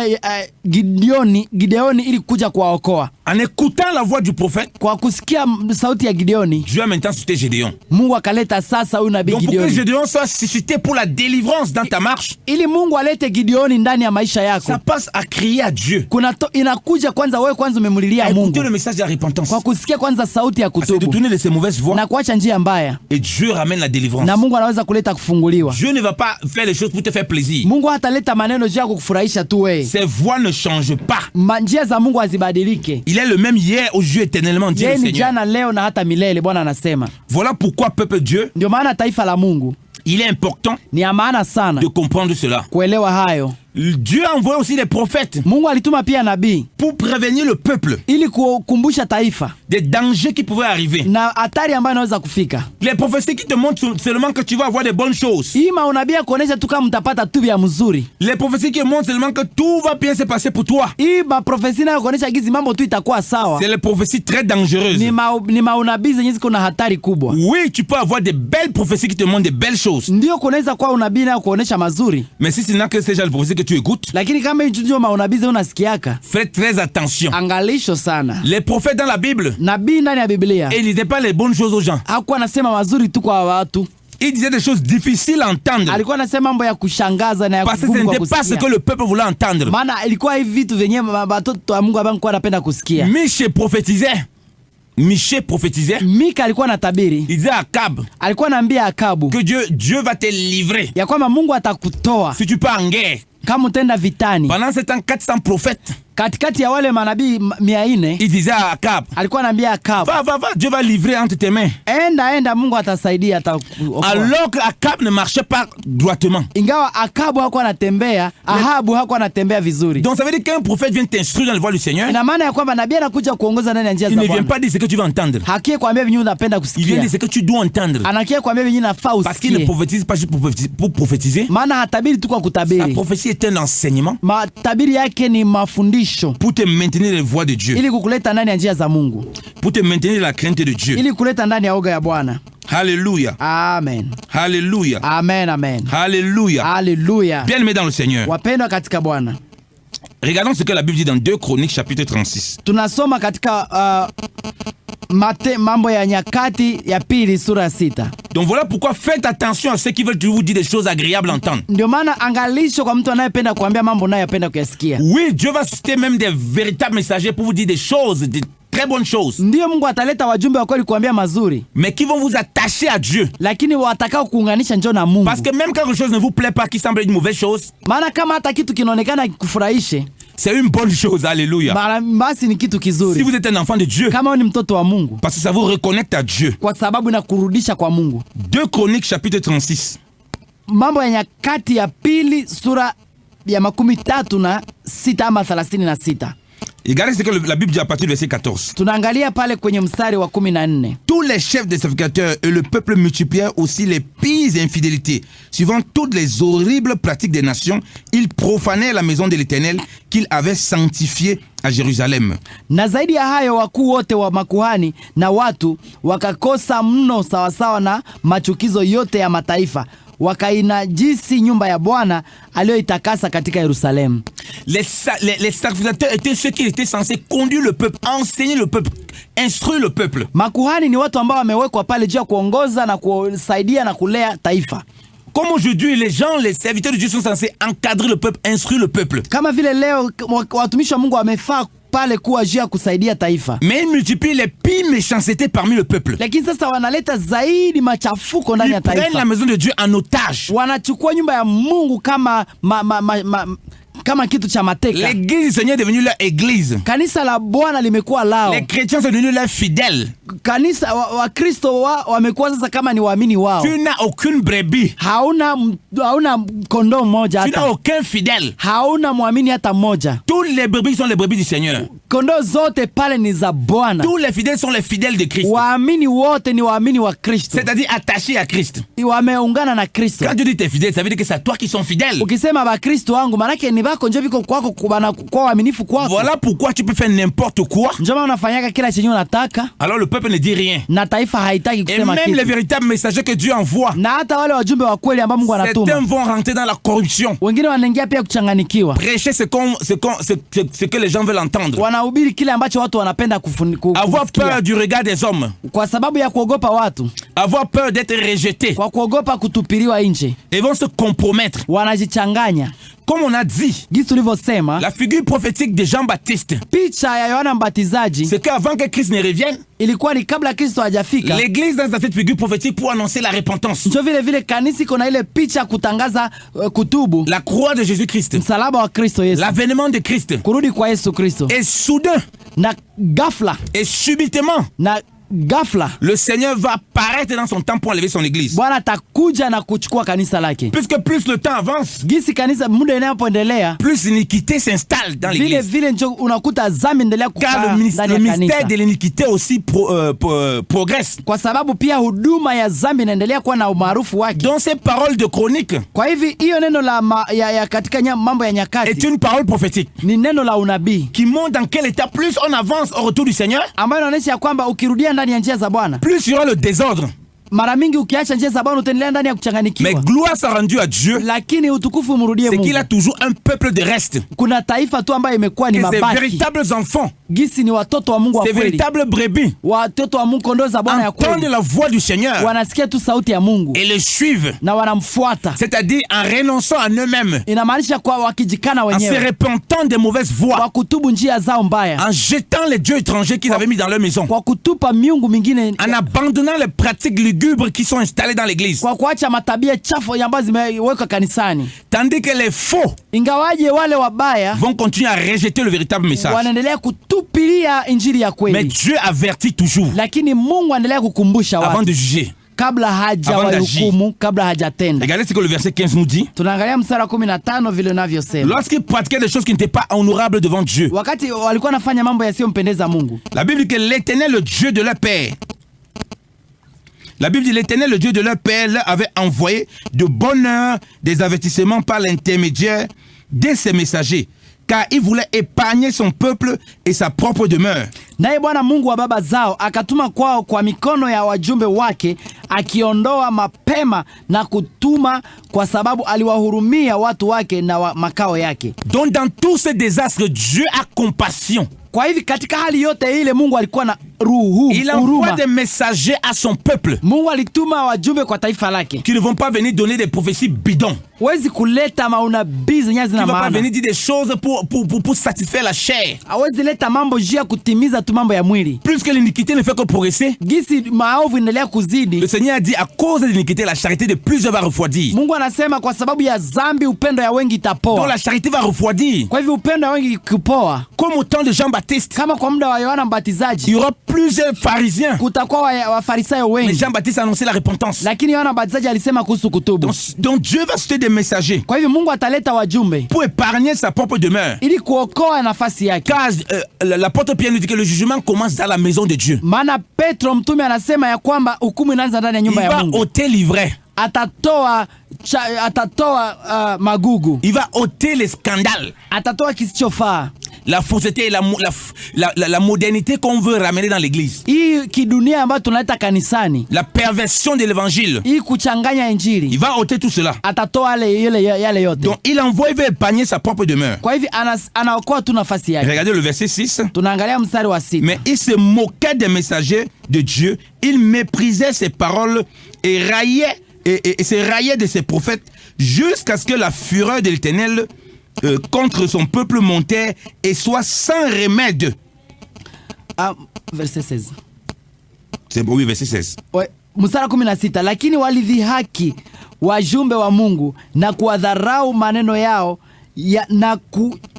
S3: Gideoni ili kuja kuwaokoa.
S2: En écoutant la voix du prophète,
S3: Kwa kusikia sauti ya Gideoni,
S2: Dieu a maintenant suscité Gédéon.
S3: Mungu akaleta sasa huyu nabii
S2: Donc pour que
S3: Gideoni,
S2: Gédéon soit suscité pour la délivrance dans ta marche,
S3: ili Mungu alete Gideoni ndani ya maisha yako.
S2: ça passe à crier à Dieu.
S3: Inakuja kwanza wewe kwanza
S2: À
S3: umemulilia
S2: écouter
S3: Mungu
S2: le message de la repentance.
S3: kwa kusikia kwanza sauti ya
S2: À se
S3: kutubu
S2: détourner de ses mauvaises voies.
S3: na kuacha njia mbaya,
S2: Et Dieu ramène la délivrance.
S3: na Mungu anaweza kuleta kufunguliwa.
S2: Dieu ne va pas faire les choses pour te faire plaisir.
S3: Mungu hataleta maneno juu ya kukufurahisha tu wewe.
S2: Ses voies ne changent pas.
S3: Njia za Mungu hazibadilike.
S2: Il est le même hier, aujourd'hui, éternellement, dit le
S3: Yeye ni
S2: Seigneur.
S3: jana, leo na hata milele, Bwana anasema.
S2: Voilà pourquoi, peuple Dieu,
S3: Ndio maana taifa la Mungu
S2: il est important
S3: ni ya maana sana
S2: de comprendre cela.
S3: kuelewa hayo.
S2: Dieu a envoyé aussi des prophètes
S3: Mungu alituma pia nabii
S2: pour prévenir le peuple
S3: ili kukumbusha taifa
S2: des dangers qui pouvaient arriver.
S3: na hatari ambayo inaweza kufika.
S2: Les prophéties qui te montrent seulement que tu vas avoir des bonnes choses.
S3: Hii maunabii kuonesha tu kama mtapata tu vya mzuri.
S2: Les prophéties qui montrent seulement que tout va bien se passer pour toi.
S3: Hii maprofesi nayo kuonesha gizi mambo tu itakuwa sawa.
S2: C'est les prophéties très dangereuses.
S3: Ni maunabii zenye ziko na hatari kubwa.
S2: Oui, tu peux avoir des belles prophéties qui te montrent des belles choses.
S3: Ndio kunaweza kuwa unabii nayo kuonesha mazuri.
S2: Mais si ce n'est que ces gens de prophéties que tu écoutes,
S3: Lakini kama hicho ndio maunabii zao unasikiaka,
S2: fais très attention.
S3: angalisho sana.
S2: Les prophètes dans la Bible,
S3: Nabii ndani ya Biblia
S2: ils ne disaient pas les bonnes choses aux gens.
S3: hakuwa anasema mazuri tu kwa watu.
S2: Ils disaient des choses difficiles à entendre.
S3: Alikuwa anasema mambo ya kushangaza na ya
S2: Parce que ce
S3: kugumu kwa
S2: n'était pas ce
S3: kusikia.
S2: que le peuple voulait entendre.
S3: Maana ilikuwa hivi vitu vyenye watoto wa Mungu ambao anapenda kusikia.
S2: Michée prophétisait.
S3: Mika alikuwa anatabiri.
S2: Il disait à Akab
S3: Alikuwa anaambia Akabu
S2: que Dieu va te livrer
S3: ya kwamba Mungu atakutoa
S2: si tu pars en guerre.
S3: kama utenda vitani.
S2: Pendant ce temps, 400 prophètes,
S3: Katikati ya wale manabii 400
S2: il disait à Akab,
S3: alikuwa anaambia Akabu,
S2: va, Dieu va livrer entre tes mains.
S3: enda, Mungu atasaidia, atakuokoa.
S2: Alors que Akab ne marchait pas droitement.
S3: Ingawa Akabu hakuwa anatembea, Ahabu hakuwa anatembea vizuri.
S2: Donc ça veut dire qu'un prophète vient t'instruire dans la voie du Seigneur.
S3: Ina maana ya kwamba nabii anakuja kuongoza ndani ya njia
S2: Il
S3: za
S2: ne vient
S3: Bwana.
S2: pas dire ce que tu vas entendre.
S3: Hakie kuambia vinyo unapenda
S2: Il vient
S3: kusikia.
S2: dire ce que tu dois entendre.
S3: Anakie kuambia vinyo nafaa
S2: Parce qu'il ne
S3: usikie.
S2: prophétise pas juste pour prophétiser.
S3: Maana hatabiri tu kwa
S2: La
S3: kutabiri.
S2: prophétie est un enseignement
S3: Matabiri yake ni mafundisho
S2: pour te maintenir les voies de Dieu,
S3: ili kukuleta ndani ya njia za Mungu,
S2: pour te maintenir la crainte de Dieu.
S3: ili kuleta ndani ya oga ya Bwana.
S2: Alléluia.
S3: Amen.
S2: Alléluia.
S3: Amen, amen.
S2: Alléluia.
S3: Haleluya.
S2: Bien-aimés dans le Seigneur.
S3: Wapendwa katika Bwana.
S2: Regardons ce que la Bible dit dans 2 Chroniques chapitre 36.
S3: Tunasoma katika Mambo ya Nyakati ya pili sura ya 6.
S2: Donc voilà pourquoi faites attention à ceux qui veulent vous dire des choses agréables à entendre.
S3: Ndio maana angalisho kwa mtu anayependa kuambia mambo naye apenda kuyasikia.
S2: Oui, Dieu va susciter même des véritables messagers pour vous dire des choses, des très bonnes choses.
S3: Ndio Mungu ataleta wajumbe wa kweli kuambia mazuri,
S2: Mais qui vont vous attacher à Dieu.
S3: lakini watakao kuunganisha njoo na Mungu.
S2: Parce que même quand quelque chose ne vous plaît pas, qui semble une mauvaise chose,
S3: Maana kama hata kitu kinaonekana kikufurahishe,
S2: c'est une bonne chose. Alléluia.
S3: basi ni kitu
S2: Si
S3: kizuri.
S2: vous êtes un enfant de Dieu,
S3: Kama wewe ni mtoto wa Mungu,
S2: parce que ça vous reconnecte à Dieu.
S3: kwa sababu inakurudisha kwa Mungu.
S2: 2 Chroniques chapitre 36.
S3: Mambo ya Nyakati ya pili sura ya 36 ama 36.
S2: Regardez ce que la Bible dit à partir du verset 14.
S3: Tunaangalia pale kwenye mstari wa 14.
S2: Tous les chefs des sacrificateurs et le peuple multiplièrent aussi les pires infidélités. Suivant toutes les horribles pratiques des nations, ils profanèrent la maison de l'Éternel qu'il avait sanctifiée à Jérusalem.
S3: Na zaidi ya hayo wakuu wote wa makuhani na watu wakakosa mno sawasawa na machukizo yote ya mataifa, wakainajisi nyumba ya Bwana aliyoitakasa katika Yerusalemu.
S2: Les sacrificateurs étaient ceux qui étaient censés conduire le peuple, enseigner le peuple, instruire le peuple.
S3: Makuhani ni watu ambao wamewekwa pale juu ya kuongoza na kusaidia na kulea taifa.
S2: Comme aujourd'hui, les serviteurs de Dieu sont censés encadrer le peuple, instruire le peuple.
S3: Kama vile leo watumishi wa Mungu wamefaa pale kuwa juu ya kusaidia taifa,
S2: mais ils multiplient les pires méchancetés parmi le peuple.
S3: lakini sasa wanaleta zaidi machafuko ndani ya
S2: Ils prennent la
S3: taifa.
S2: maison de Dieu en otage.
S3: Wanachukua nyumba ya Mungu kama kama kitu cha mateka.
S2: L'église du Seigneur est devenue leur église.
S3: Kanisa la Bwana limekuwa lao.
S2: Les chrétiens sont devenus leurs fidèles.
S3: Kanisa Wakristo wamekuwa sasa kama ni waamini wao.
S2: Tu n'as aucune brebis.
S3: Hauna kondoo mmoja
S2: Tu n'as
S3: hata.
S2: aucun fidèle.
S3: Hauna mwamini hata mmoja.
S2: Toutes les brebis sont les brebis du Seigneur.
S3: Kondoo zote pale ni za Bwana.
S2: Tous les fidèles sont les fidèles de Christ.
S3: Waamini wote ni waamini wa Kristo.
S2: C'est-à-dire attachés à Christ.
S3: Wameungana na Kristo.
S2: Quand Dieu dit t'es fidèle, ça veut dire que c'est à toi qui sont fidèles.
S3: Ukisema Bakristo wangu manake ni bako njo biko kwako kubana kwa waaminifu kwako.
S2: Voilà pourquoi tu peux faire n'importe quoi.
S3: Njo maana unafanyaka kila chenye unataka.
S2: Alors le peuple ne dit rien.
S3: Na taifa haitaki
S2: Et
S3: kusema
S2: même
S3: kitu.
S2: les véritables messagers que Dieu envoie,
S3: Na hata wale wajumbe wa kweli ambao Mungu
S2: certains
S3: anatuma.
S2: vont rentrer dans la corruption.
S3: Wengine wanaingia pia kuchanganikiwa.
S2: Prêcher ce que les gens veulent entendre.
S3: Wanahubiri kile ambacho watu wanapenda
S2: Avoir
S3: kusikia.
S2: peur du regard des hommes.
S3: Kwa sababu ya kuogopa watu,
S2: Avoir peur d'être rejeté.
S3: kwa kuogopa kutupiliwa nje,
S2: Et vont se compromettre.
S3: wanajichanganya.
S2: Comme on a dit,
S3: Gisi tulivyosema,
S2: la figure prophétique de Jean-Baptiste,
S3: picha ya Yohana Mbatizaji
S2: c'est qu'avant que Christ ne revienne,
S3: ilikuwa ni kabla Kristo hajafika.
S2: l'église dans cette figure prophétique pour annoncer la repentance.
S3: Njo vile vile kanisa iko na ile picha kutangaza kutubu,
S2: La croix de Jésus-Christ.
S3: msalaba wa Kristo Yesu,
S2: L'avènement de Christ.
S3: kurudi kwa Yesu Kristo.
S2: Et soudain,
S3: Na ghafla,
S2: et subitement,
S3: na ghafla
S2: le Seigneur va apparaître dans son temps pour enlever son église.
S3: Bwana atakuja na kuchukua kanisa lake.
S2: Puisque plus le temps avance,
S3: Gisi kanisa muda inapoendelea,
S2: plus l'iniquité s'installe dans
S3: vile
S2: l'église.
S3: vile njo unakuta dhambi endelea
S2: Car
S3: kukaa
S2: le
S3: ndani ya
S2: mystère
S3: kanisa.
S2: de l'iniquité aussi progresse.
S3: Kwa sababu pia huduma ya dhambi inaendelea kuwa na umaarufu wake.
S2: Donc ces paroles de chronique
S3: Kwa hivi hiyo neno la ya katika mambo ya
S2: est
S3: nyakati
S2: une parole prophétique
S3: ni neno la unabii
S2: qui montre dans quel état plus on avance au retour du Seigneur,
S3: ambayo inaonyesha ya kwamba ukirudia ndani ya njia za Bwana,
S2: plus il y aura le désordre.
S3: mara mingi ukiacha njia za Bwana utaendelea ndani ya
S2: Mais
S3: kuchanganikiwa,
S2: gloire soit rendue à Dieu,
S3: lakini utukufu umrudie
S2: c'est qu'il a
S3: Mungu.
S2: toujours un peuple de reste.
S3: Kuna taifa tu ambayo imekuwa ni
S2: Que ces
S3: mabaki,
S2: véritables enfants,
S3: gisi ni watoto wa Mungu wa
S2: ces
S3: kweli,
S2: véritables brebis,
S3: watoto wa Mungu, kondoo za Bwana ya
S2: entendent
S3: kweli,
S2: la voix du Seigneur
S3: wanasikia tu sauti ya Mungu
S2: et le suivent.
S3: na wanamfuata.
S2: C'est-à-dire en renonçant à eux-mêmes,
S3: Inamaanisha kwa wakijikana
S2: en se
S3: wenyewe,
S2: repentant des mauvaises voies,
S3: kwa kutubu njia zao mbaya,
S2: en jetant les dieux étrangers qu'ils avaient mis dans leur maison,
S3: kwa kutupa miungu mingine,
S2: en abandonnant les pratiques lugubres qui sont installées dans l'église.
S3: kwa kuacha matabia chafu ambazo zimewekwa kanisani.
S2: Tandis que les faux
S3: Ingawaje wale wabaya
S2: vont continuer à rejeter le véritable message.
S3: wanaendelea kutupilia injili ya
S2: Mais
S3: kweli,
S2: Dieu avertit toujours
S3: lakini Mungu anaendelea kukumbusha
S2: avant
S3: watu
S2: de juger.
S3: kabla hajawahukumu, kabla hajatenda.
S2: Regardez ce que le verset 15 nous dit.
S3: Tunaangalia mstari wa 15 vile unavyosema,
S2: Lorsqu'ils pratiquaient des choses qui n'étaient pas honorables devant Dieu,
S3: wakati walikuwa wanafanya mambo yasiyompendeza Mungu.
S2: la Bible dit que l'Éternel, le Dieu de leur père, la Bible dit l'Éternel, le Dieu de leur père, leur avait envoyé de bonne heure des avertissements par l'intermédiaire de ses messagers, car il voulait épargner son peuple et sa propre demeure.
S3: Naye Bwana Mungu wa baba zao akatuma kwao kwa mikono ya wajumbe wake, akiondoa mapema na kutuma, kwa sababu aliwahurumia watu wake na makao yake.
S2: Donc dans tous ces désastres, Dieu a compassion.
S3: Kwa hivi katika hali yote ile Mungu alikuwa na
S2: Il envoie
S3: huruma.
S2: des messagers à son peuple
S3: Mungu alituma wajumbe kwa taifa lake.
S2: qui ne vont pas venir donner des prophéties bidons,
S3: Hawezi kuleta maunabii zenye
S2: qui ne
S3: zina
S2: vont pas
S3: maana.
S2: venir dire des choses pour satisfaire la chair.
S3: Hawezi leta mambo juu ya kutimiza tu mambo ya mwili.
S2: Plus que l'iniquité ne fait que progresser,
S3: Gisi maovu inaendelea kuzidi,
S2: le Seigneur a dit à cause de l'iniquité, la charité de plusieurs va refroidir.
S3: Mungu anasema kwa sababu ya dhambi upendo ya wengi
S2: Donc
S3: itapoa.
S2: la charité va refroidir.
S3: Kwa hivyo upendo ya wengi kupoa,
S2: Comme au temps de Jean-Baptiste,
S3: kama kwa muda wa Yohana
S2: il y
S3: Mbatizaji
S2: aura plusieurs pharisiens.
S3: kutakuwa Wafarisayo
S2: Mais
S3: wengi,
S2: Jean-Baptiste a annoncé la repentance.
S3: lakini Yohana Mbatizaji alisema kuhusu kutubu.
S2: Donc Dieu va citer des messagers
S3: Kwa hivyo Mungu ataleta wajumbe
S2: pour épargner sa propre demeure.
S3: ili kuokoa nafasi yake.
S2: Car l'apôtre Pierre nous dit que le jugement commence dans la maison de Dieu.
S3: Maana Petro mtume anasema ya kwamba hukumu inaanza ndani ya
S2: Il
S3: nyumba ya
S2: va
S3: Mungu.
S2: ôter l'ivraie.
S3: Atatoa magugu,
S2: Il va ôter les scandales,
S3: atatoa kisichofaa,
S2: la fausseté et la modernité qu'on veut ramener dans l'église.
S3: hii kidunia ambayo tunaleta kanisani,
S2: La perversion de l'évangile.
S3: hii kuchanganya injili.
S2: Il va ôter tout cela.
S3: Atatoa yale yote.
S2: Donc il envoie, il veut épargner sa propre demeure.
S3: Kwa hivi anaokoa tu nafasi yake.
S2: Regardez le verset 6.
S3: Tunaangalia mstari wa 6.
S2: Mais il se moquait des messagers de Dieu. Il méprisait ses paroles et raillait et se raillait de ses prophètes jusqu'à ce que la fureur de l'Éternel contre son peuple montait et soit sans remède.
S3: Verset 16.
S2: C'est bon, oui, verset 16.
S3: Mstari 16, lakini walidhihaki wajumbe wa Mungu na kuwadharau maneno yao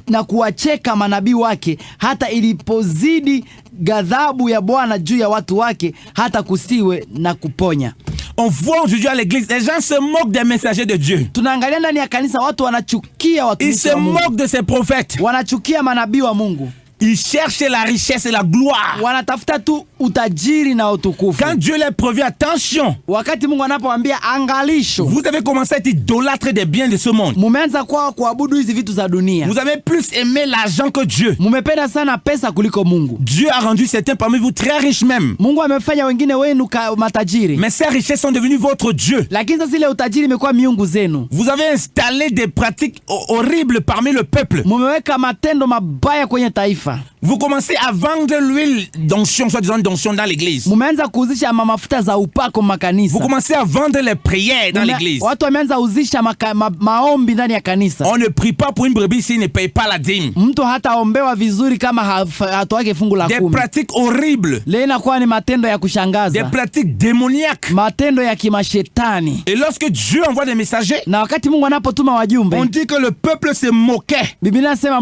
S3: na kuwacheka manabii wake, hata ilipozidi ghadhabu ya Bwana juu ya watu wake, hata kusiwe na kuponya.
S2: On voit aujourd'hui à l'église, les gens se moquent des messagers de Dieu.
S3: Tunaangalia ndani ya kanisa watu wanachukia watumishi wa Mungu.
S2: Ils se moquent de ses prophètes.
S3: Wanachukia manabii wa Mungu.
S2: Ils cherchent la richesse et la gloire.
S3: Wanatafuta tu utajiri na utukufu.
S2: Quand Dieu les prévient, attention.
S3: Wakati Mungu anapowaambia angalisho.
S2: Vous avez commencé à être idolâtre des biens de ce monde.
S3: Mumeanza kuabudu hizi vitu za dunia.
S2: Vous avez plus aimé l'argent que Dieu.
S3: Mumependa sana pesa kuliko Mungu.
S2: Dieu a rendu certains parmi vous très riches même.
S3: Mungu amefanya wengine wenu matajiri.
S2: Mais ces richesses sont devenues votre Dieu.
S3: Lakini sasa ile utajiri imekuwa miungu zenu.
S2: Vous avez installé des pratiques horribles parmi le peuple.
S3: Mumeweka matendo mabaya kwenye taifa.
S2: Vous commencez à vendre l'huile d'onction, soit disant d'onction dans l'église.
S3: Mumeanza kuuzisha mafuta za upako makanisa.
S2: Vous commencez à vendre les prières dans l'église.
S3: Watu wameanza uzisha maombi ndani ya kanisa.
S2: On ne prie pas pour une brebis s'il ne paye pas la dîme.
S3: Mtu hataombewa vizuri kama hatoake fungu la 10.
S2: Des pratiques horribles.
S3: Leo inakuwa ni matendo ya kushangaza.
S2: Des pratiques démoniaques.
S3: Matendo ya kimashetani.
S2: Et lorsque Dieu envoie des messagers,
S3: na wakati Mungu anapotuma wajumbe,
S2: on dit que le peuple se moquait.
S3: Biblia inasema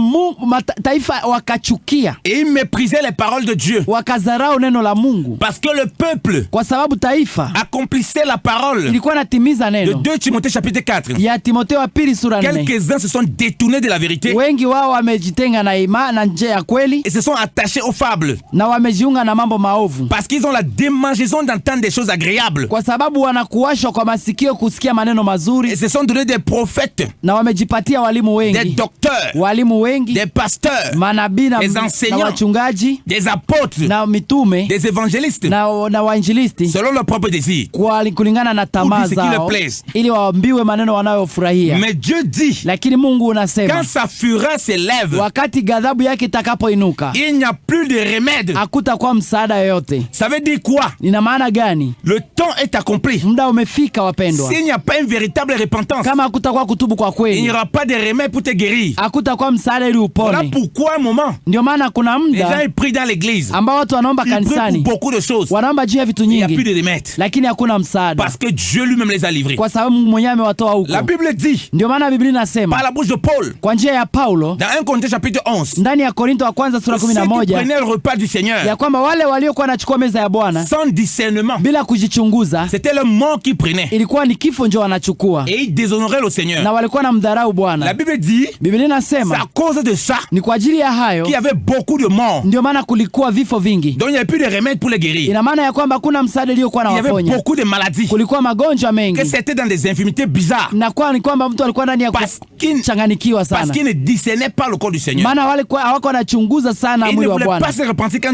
S3: taifa wakachukia.
S2: Et ils méprisaient les paroles de Dieu.
S3: Wakazarau neno la Mungu.
S2: Parce que le peuple,
S3: kwa sababu taifa,
S2: accomplissait la parole.
S3: Ilikuwa natimiza neno.
S2: De 2 Timothée chapitre 4.
S3: Ya Timotheo wa pili sura 4.
S2: Quelques-uns se sont détournés de la vérité.
S3: Wengi wao wamejitenga na imani na njia ya kweli.
S2: Et se sont attachés aux fables.
S3: Na wamejiunga na mambo maovu.
S2: Parce qu'ils ont la démangeaison d'entendre des choses agréables.
S3: Kwa sababu wanakuwashwa kwa masikio kusikia maneno mazuri.
S2: Et se sont donnés des prophètes.
S3: Na wamejipatia walimu wengi.
S2: Des docteurs.
S3: Walimu wengi.
S2: Des pasteurs.
S3: Manabii na
S2: enseignants.
S3: Na wachungaji.
S2: Des apôtres.
S3: Na mitume.
S2: Des évangélistes.
S3: Na wainjilisti.
S2: Selon leur propre désir.
S3: Kulingana na tamaa zao. Ili waambiwe maneno wanayofurahia.
S2: Mais Dieu dit.
S3: Lakini Mungu unasema.
S2: Quand sa fureur s'élève.
S3: Wakati ghadhabu yake itakapoinuka.
S2: Il n'y a plus de remède.
S3: Hakutakuwa msaada yoyote.
S2: Ça veut dire quoi?
S3: Ina maana gani?
S2: Le temps est accompli.
S3: Muda umefika wapendwa.
S2: S'il n'y a pas une véritable repentance.
S3: Kama hakutakuwa kutubu kwa kweli.
S2: Il n'y aura pas de remède pour te guérir.
S3: Hakutakuwa msaada ili upone.
S2: Voilà pourquoi un moment.
S3: Ndio maana kuna muda.
S2: Les gens ils prient dans l'église.
S3: Ambao watu wanaomba kanisani.
S2: Beaucoup de choses.
S3: Wanaomba juu ya vitu nyingi.
S2: Il n'y a plus de remède.
S3: Lakini hakuna msaada.
S2: Parce que Dieu lui-même les a livrés.
S3: Kwa sababu Mungu mwenyewe amewatoa huko.
S2: La Bible dit.
S3: Ndio maana Biblia inasema.
S2: Par la bouche de Paul.
S3: Kwa njia ya Paulo.
S2: Dans 1 Corinthiens chapitre 11.
S3: Ndani ya Korinto wa kwanza sura 11.
S2: Ceux qui prenaient le repas du Seigneur.
S3: Ya kwamba wale waliokuwa wanachukua meza ya Bwana.
S2: Sans discernement.
S3: Bila kujichunguza.
S2: C'était le mort qui prenait.
S3: Ilikuwa ni kifo ndio wanachukua.
S2: Et ils déshonoraient le Seigneur.
S3: Na walikuwa na mdharau Bwana.
S2: La Bible dit.
S3: Biblia inasema.
S2: C'est à cause de ça.
S3: Ni kwa ajili ya hayo.
S2: Qu'il y avait beaucoup de morts.
S3: Ndio maana kulikuwa vifo vingi.
S2: Donc il n'y avait plus de remède pour les guérir.
S3: Ina maana ya kwamba hakuna msaada uliokuwa na waponya.
S2: Il y avait beaucoup de maladies.
S3: Kulikuwa magonjwa mengi.
S2: Que c'était dans des infirmités bizarres.
S3: Na kwa ni kwamba mtu alikuwa ndani ya kuchanganikiwa sana.
S2: Parce qu'il ne discernait pas le corps du Seigneur.
S3: Maana wale hawako wanachunguza sana mwili wa Bwana.
S2: Ils ne voulaient pas se repentir quand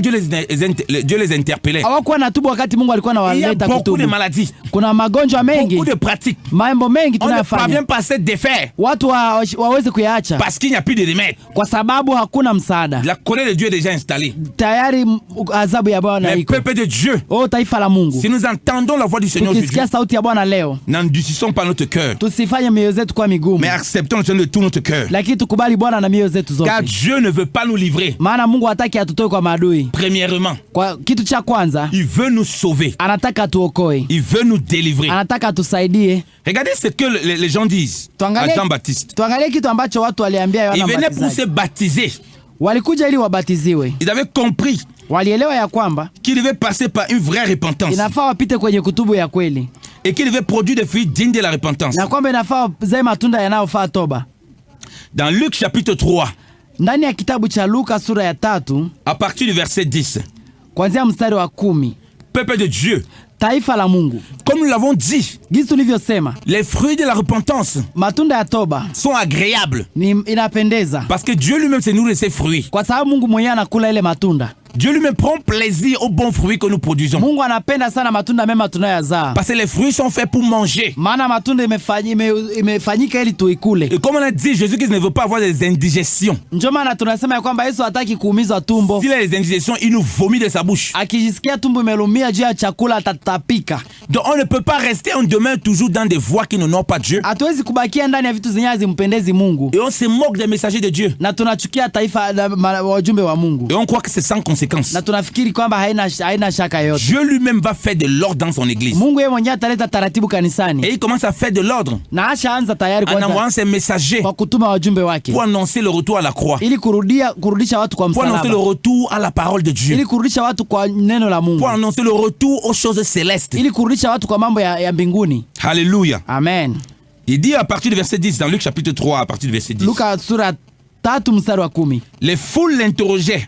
S2: Dieu les interpellait.
S3: Hawako wanatubu wakati Mungu alikuwa anawaleta kutubu.
S2: Il y a beaucoup de maladies.
S3: Kuna magonjwa mengi.
S2: Beaucoup de pratiques.
S3: Mambo mengi tunayofanya.
S2: On ne parvient pas à se défaire.
S3: Watu waweze kuyaacha.
S2: Parce qu'il n'y a plus de remède.
S3: Kwa sababu hakuna msaada.
S2: La colère de Dieu est déjà installée.
S3: Tayari adhabu ya Bwana iko.
S2: Le peuple de Dieu.
S3: Oh taifa la Mungu.
S2: Si nous entendons la voix du Seigneur aujourd'hui.
S3: Tukisikia sauti ya Bwana leo.
S2: N'endurcissons pas notre cœur.
S3: Tusifanye mioyo zetu kuwa migumu.
S2: Mais acceptons le Seigneur de tout notre cœur.
S3: Lakini tukubali Bwana na mioyo zetu zote.
S2: Car Dieu ne veut pas nous livrer.
S3: Maana Mungu hataki atutoe kwa maadui.
S2: Premièrement.
S3: Kwa kitu cha kwanza.
S2: Il veut nous sauver.
S3: Anataka tuokoe.
S2: Il veut nous délivrer.
S3: Anataka tusaidie.
S2: Regardez ce que les gens disent à Jean-Baptiste.
S3: Tuangalie kitu ambacho watu waliambia Yohana
S2: Mbatizaji. Ils venaient pour se baptiser.
S3: Walikuja ili wabatiziwe.
S2: Ils avaient compris.
S3: Walielewa ya kwamba
S2: qu'il devait passer par une vraie repentance.
S3: Inafaa wapite kwenye kutubu ya kweli.
S2: Et qu'il devait produire des fruits dignes de la repentance.
S3: Na kwamba inafaa zae matunda yanayofaa toba.
S2: Dans Luc chapitre 3.
S3: Ndani ya kitabu cha Luka sura ya 3.
S2: À partir du verset 10.
S3: Kuanzia mstari wa 10.
S2: Peuple de Dieu.
S3: Taifa la Mungu.
S2: Comme nous l'avons dit.
S3: Gisi tulivyosema.
S2: Les fruits de la repentance.
S3: Matunda ya toba.
S2: Sont agréables.
S3: Ni inapendeza.
S2: Parce que Dieu lui-même se nourrit de ses fruits.
S3: Kwa sababu Mungu mwenyewe anakula ile matunda.
S2: Dieu lui-même prend plaisir aux bons fruits que nous produisons.
S3: Mungu anapenda sana matunda mema tunayozaa.
S2: Parce que les fruits sont faits pour manger.
S3: Maana matunda imefanyika ili tuikule.
S2: Et comme on a dit, Jésus-Christ ne veut pas avoir des indigestions.
S3: Ndio maana tunasema ya kwamba Yesu hataki kuumizwa tumbo.
S2: S'il a des indigestions, il nous vomit de sa bouche.
S3: Akijisikia tumbo imelumia juu ya chakula atatapika.
S2: Donc on ne peut pas rester, on demeure toujours dans des voies qui n'honorent pas Dieu.
S3: Hatuwezi kubakia ndani ya vitu zenye hazimpendezi Mungu.
S2: Et on se moque des messagers de Dieu.
S3: Na tunachukia taifa wajumbe wa Mungu.
S2: Et on croit que c'est sans conséquence.
S3: Na tunafikiri kwamba haina shaka yote.
S2: Dieu lui-même va faire de l'ordre dans son église.
S3: Mungu yeye mwenyewe ataleta taratibu kanisani.
S2: Et il commence à faire de l'ordre.
S3: Na ashaanza tayari
S2: en envoyant ses messagers
S3: kwa kutuma wajumbe wake.
S2: Pour annoncer le retour à la croix.
S3: Ili kurudisha watu kwa msalaba.
S2: Pour annoncer le retour à la parole de Dieu.
S3: Ili kurudisha watu kwa neno la Mungu.
S2: Pour annoncer le retour aux choses célestes.
S3: Ili kurudisha watu kwa mambo ya mbinguni.
S2: Alléluia.
S3: Amen.
S2: Il dit à partir du verset 10 dans Luc chapitre 3 à partir du verset 10.
S3: Luka sura 3 mstari wa 10.
S2: Les foules l'interrogeaient.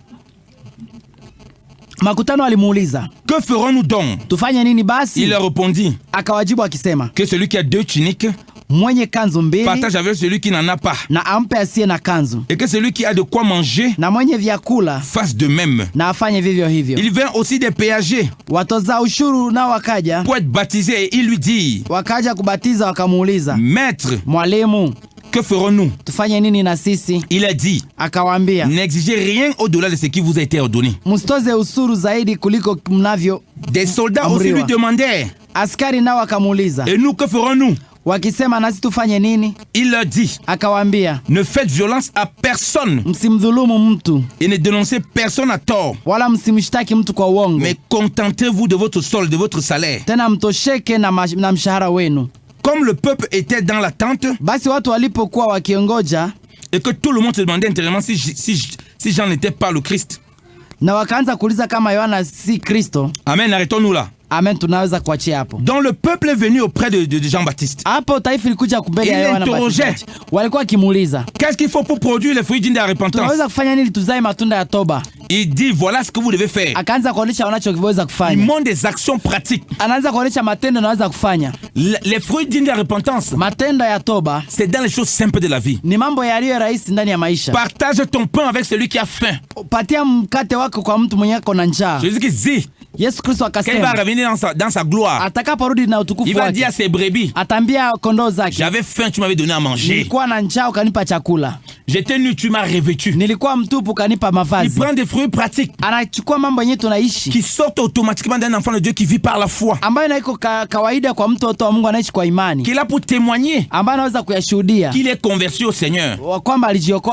S3: Makutano alimuuliza,
S2: que ferons-nous donc?
S3: Tufanye nini basi?
S2: Il leur répondit,
S3: akawajibu akisema,
S2: que celui qui a 2 tuniques
S3: mwenye kanzu mbili
S2: partage avec celui qui n'en a pas,
S3: na ampe asiye na kanzu,
S2: et que celui qui a de quoi manger
S3: na mwenye vyakula
S2: fasse de même.
S3: Na afanye vivyo hivyo.
S2: Il vint aussi des péagers,
S3: watoza ushuru nao wakaja,
S2: pour être baptisés, et il lui dit,
S3: wakaja kubatiza, wakamuuliza,
S2: Maître,
S3: mwalimu,
S2: que ferons-nous?
S3: Tufanye nini na sisi?
S2: Il a dit,
S3: akawaambia,
S2: n'exigez rien au-delà de ce qui vous a été ordonné.
S3: Msitoze usuru zaidi kuliko mnavyo.
S2: Des soldats aussi lui demandèrent,
S3: askari nao wakamuuliza,
S2: et nous que ferons-nous?
S3: Wakisema nasi tufanye nini?
S2: Il leur dit,
S3: akawaambia,
S2: ne faites violence à personne,
S3: msimdhulumu mtu,
S2: et ne dénoncez personne à tort,
S3: wala msimshtaki mtu kwa uongo,
S2: mais contentez-vous de votre solde, de votre salaire.
S3: Tena mtosheke na mshahara wenu.
S2: Comme le peuple était dans l'attente,
S3: basi watu walipokuwa wakiongoja,
S2: et que tout le monde se demandait intérieurement si Jean n'était pas le Christ,
S3: na wakaanza kuuliza kama Yohana si Kristo.
S2: Amen, arrêtons-nous là.
S3: Amen, tunaweza kuachia hapo.
S2: Donc le peuple est venu auprès de Jean-Baptiste.
S3: Hapo taifa likuja kumbele ya Yohana Mbatizaji. Walikuwa wakimuuliza,
S2: qu'est-ce qu'il faut pour produire les fruits dignes de la repentance?
S3: Tunaweza kufanya nini tuzae matunda ya toba?
S2: Il dit, voilà ce que vous devez faire.
S3: Akaanza kuonesha wanachoweza kufanya.
S2: Il montre des actions pratiques.
S3: Anaanza kuonesha matendo yanaweza kufanya.
S2: Les fruits dignes de la repentance,
S3: matendo ya toba,
S2: c'est dans les choses simples de la vie.
S3: Ni mambo yaliyo rahisi ndani ya maisha.
S2: Partage ton pain avec celui qui a faim.
S3: Patia mkate wako kwa mtu mwenye ako na njaa.
S2: Jésus qui dit,
S3: Yesu Kristo akasema,
S2: qu'il va revenir dans sa gloire.
S3: Atakaporudi na utukufu wake.
S2: Il va dire à ses brebis,
S3: atambia kondoo zake,
S2: j'avais faim, tu m'avais donné à manger.
S3: Nilikuwa na njaa ukanipa chakula.
S2: J'étais nu, tu m'as revêtu.
S3: Nilikuwa mtupu ukanipa mavazi.
S2: Il prend des fruits pratiques.
S3: Anachukua mambo yenyewe tunaishi,
S2: qui sortent automatiquement d'un enfant de Dieu qui vit par la foi.
S3: Ambayo inaiko kawaida kwa mtoto wa Mungu anaishi kwa imani.
S2: Qui est là pour témoigner.
S3: Ambayo anaweza kuyashuhudia.
S2: Qu'il est converti au Seigneur.
S3: Kwamba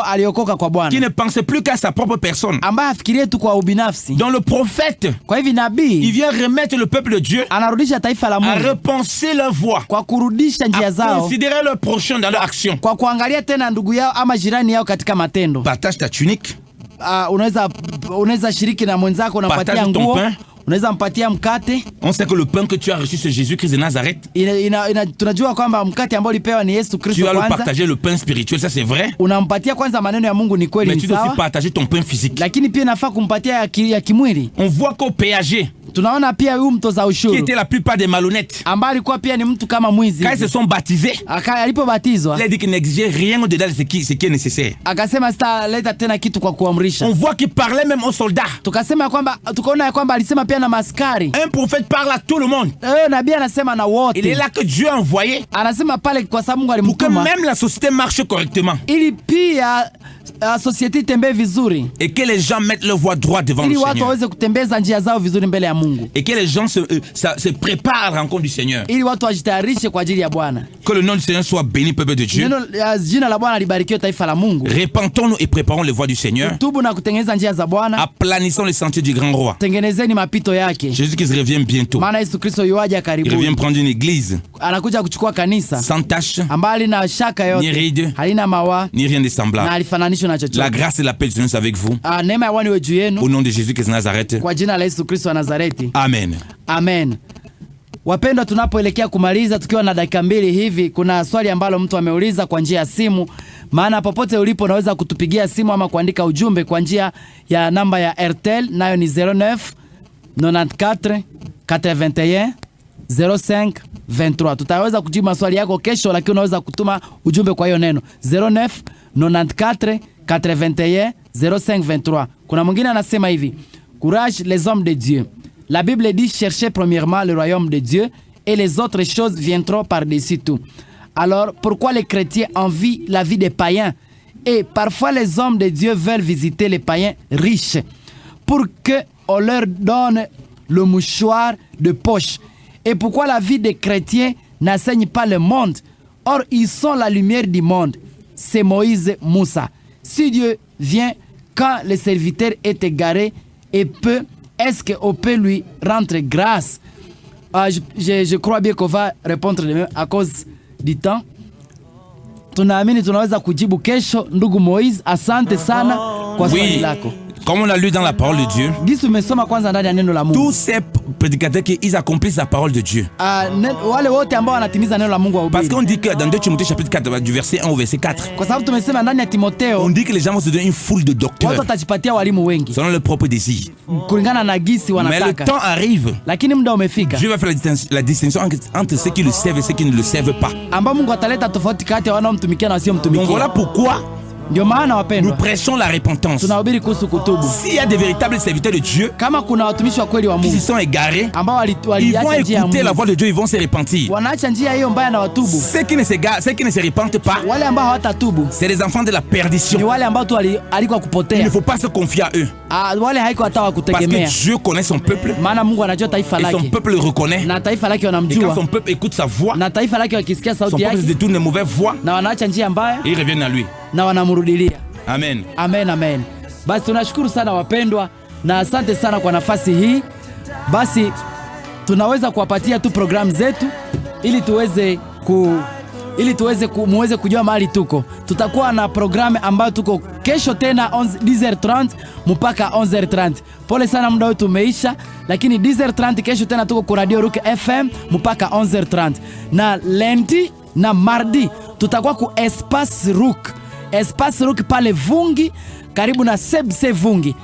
S3: aliokoka kwa Bwana.
S2: Qui ne pense plus qu'à sa propre personne.
S3: Ambaye afikirie tu kwa ubinafsi.
S2: Dans le prophète,
S3: kwa hivi nabii,
S2: il vient remettre le peuple de Dieu,
S3: anarudisha taifa la Mungu,
S2: à repenser leur voie,
S3: kwa kurudisha njia zao,
S2: à considérer leur prochain dans leur action,
S3: kwa kuangalia tena ndugu yao ama jirani yao katika matendo.
S2: Partage ta tunique.
S3: Unaweza shiriki na mwenzako, unampatia nguo, unaweza mpatia mkate.
S2: On sait que le pain que tu as reçu c'est Jésus-Christ de Nazareth.
S3: Tunajua kwamba mkate ambao ulipewa ni Yesu Kristo kwanza.
S2: Tu vas le partager le pain spirituel, ça c'est vrai.
S3: Unampatia kwanza maneno ya Mungu, ni kweli, ni sawa.
S2: Mais tu dois aussi partager ton pain physique.
S3: Lakini pia nafaa kumpatia ya kimwili.
S2: On voit qu'au péager,
S3: tunaona pia huyu mtoza ushuru,
S2: qui était la plupart des malhonnêtes,
S3: ambaye alikuwa pia ni mtu kama mwizi.
S2: Quand ils se sont baptisés,
S3: alipobatizwa,
S2: il a dit qu'il n'exigeait rien au-delà de ce qui est nécessaire.
S3: Akasema sitaleta tena kitu kwa kuamrisha.
S2: On voit qu'il parlait même aux soldats.
S3: Tukaona kwamba alisema pia na maskari.
S2: Un prophète parle à tout le monde.
S3: Nabii anasema na wote.
S2: Il est là que Dieu a envoyé.
S3: Anasema pale kwa sababu Mungu alimtuma.
S2: Pour que même la société marche correctement.
S3: Ili pia société itembee vizuri.
S2: Et que les gens mettent leur voie droite devant le Seigneur.
S3: Ili watu waweze kutembeza njia zao vizuri mbele ya Mungu.
S2: Et que les gens se préparent à la rencontre du Seigneur.
S3: Ili watu wajitayarishe kwa ajili ya Bwana.
S2: Que le nom du Seigneur soit béni, peuple de Dieu.
S3: Jina la Bwana libarikiwe, taifa la Mungu.
S2: Repentons-nous et préparons les voies du Seigneur.
S3: Tubu na kutengeneza njia za Bwana.
S2: Aplanissons les sentiers du grand roi.
S3: Tengenezeni mapito yake.
S2: Jésus-Christ revient bientôt.
S3: Maana Yesu Kristo yuaja karibu.
S2: Il revient prendre une église.
S3: Anakuja kuchukua kanisa
S2: sans tache,
S3: ambalo halina shaka yote,
S2: ni ride,
S3: halina mawa,
S2: ni rien de semblable.
S3: Na alifananishwa na chochote.
S2: La grâce et la paix de Dieu avec vous.
S3: Neema ya Bwana iwe juu yenu.
S2: Au nom de Jésus-Christ de Nazareth.
S3: Kwa jina la Yesu Kristo wa Nazareti.
S2: Amen.
S3: Amen. Wapendwa, tunapoelekea kumaliza tukiwa na dakika 2 hivi, kuna swali ambalo mtu ameuliza kwa njia ya simu. Maana popote ulipo unaweza kutupigia simu ama kuandika ujumbe kwa njia ya namba ya Airtel, nayo ni 09 94 81 05 23. Tutaweza kujibu maswali yako kesho, lakini unaweza kutuma ujumbe kwa hiyo neno 09 94 81 05 23. Kuna mwingine anasema hivi: Courage les hommes de Dieu. La Bible dit cherchez premièrement le royaume de Dieu et les autres choses viendront par-dessus tout. Alors pourquoi les chrétiens envient la vie des païens? Et parfois les hommes de Dieu veulent visiter les païens riches pour qu'on leur donne le mouchoir de poche. Et pourquoi la vie des chrétiens n'enseigne pas le monde? Or, ils sont la lumière du monde. C'est Moïse Moussa. Si Dieu vient quand le serviteur est égaré et peut, est-ce qu'on peut lui rendre grâce? Je crois bien qu'on va répondre de même à cause du temps. Tunaamini tunaweza kujibu kesho. Ndugu Moïse, asante sana kwa swali lako.
S2: Comme on a lu dans la parole de Dieu,
S3: Gisi umesoma kwanza ndani ya neno la Mungu.
S2: tous ces prédicateurs qui ils accomplissent la parole de Dieu.
S3: Wale wote ambao wanatimiza neno la Mungu wa
S2: Parce
S3: ubiri.
S2: qu'on dit que dans 2 Timothée chapitre 4 du verset 1 au verset 4,
S3: Kwa sababu tumesema ndani ya
S2: on
S3: Timotheo
S2: dit que les gens vont se donner une foule de
S3: watu
S2: docteurs
S3: watajipatia walimu wengi
S2: selon leur propre désir.
S3: kulingana na gisi
S2: Mais le
S3: wanataka.
S2: temps arrive,
S3: Lakini muda umefika
S2: Dieu va faire la distinction entre ceux qui le servent et ceux qui ne le servent pas.
S3: ambao Mungu ataleta tofauti kati ya wanaomtumikia na
S2: Donc
S3: wasiomtumikia.
S2: voilà pourquoi
S3: Ndio maana
S2: nous
S3: wapendwa,
S2: prêchons la repentance.
S3: tunahubiri kuhusu kutubu.
S2: S'il y a des véritables serviteurs de Dieu
S3: Kama kuna watumishi wa kweli wa
S2: qui se
S3: Mungu
S2: sont égarés,
S3: ambao
S2: ils vont
S3: waliacha njia ya
S2: écouter la
S3: Mungu,
S2: voix de Dieu, ils vont se repentir.
S3: wanaacha njia hiyo mbaya na watubu.
S2: Ceux qui ne se repentent pas,
S3: Wale ambao hawatatubu
S2: c'est les enfants de la
S3: ni
S2: perdition.
S3: wale ambao tu alikuwa
S2: Il
S3: kupotea.
S2: ne faut pas se confier à eux.
S3: Wale haiko hata wa
S2: Parce
S3: kutegemea,
S2: que Dieu connaît son peuple
S3: maana Mungu anajua taifa
S2: et son
S3: lake
S2: peuple le reconnaît.
S3: na taifa lake
S2: Et quand
S3: wanamjua
S2: son peuple écoute sa voix,
S3: na taifa lake wakisikia
S2: son
S3: sauti
S2: peuple se
S3: yake
S2: détourne des mauvaises voies
S3: na wanaacha njia mbaya
S2: et ils reviennent à lui.
S3: na wanamrudilia.
S2: Amen.
S3: Amen, amen. Basi tunashukuru sana wapendwa, na asante sana kwa nafasi hii. Basi tunaweza kuwapatia tu programu zetu ili muweze kujua mahali tuko. Tutakuwa na programu ambayo tuko kesho tena 10h30 mpaka 11h30. Pole sana muda wetu umeisha, lakini 10h30 kesho tena tuko kwa Radio Rook FM mpaka 11h30. Na lundi na mardi tutakuwa ku Espace Rook pale Vungi karibu na Sebse Vungi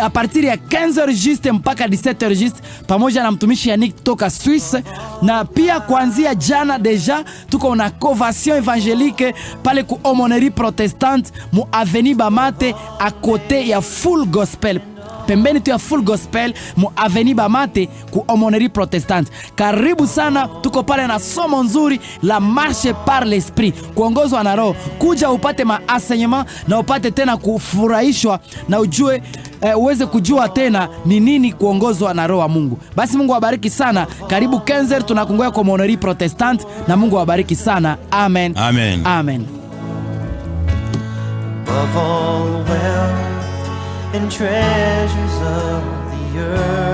S3: a partir ya 15h juste mpaka 17h juste, pamoja na mtumishi Yannick toka Suisse. Na pia kuanzia jana deja tuko na conversion évangélique pale ku Aumônerie Protestante mu Avenue Bamate a côté ya Full Gospel, pembeni tu ya Full Gospel mu Avenue Bamate ku Aumônerie Protestante. Karibu sana, tuko pale na somo nzuri la marche par l'esprit, kuongozwa na Roho. Kuja upate maenseignement na upate tena kufurahishwa na ujue uweze kujua tena ni nini kuongozwa na Roho wa Mungu. Basi Mungu awabariki sana. Karibu Kenzer, tunakungoja kwa Aumônerie Protestante na Mungu awabariki sana. Amen.
S2: Amen.
S3: Amen.
S1: Above all wealth and treasures of the earth,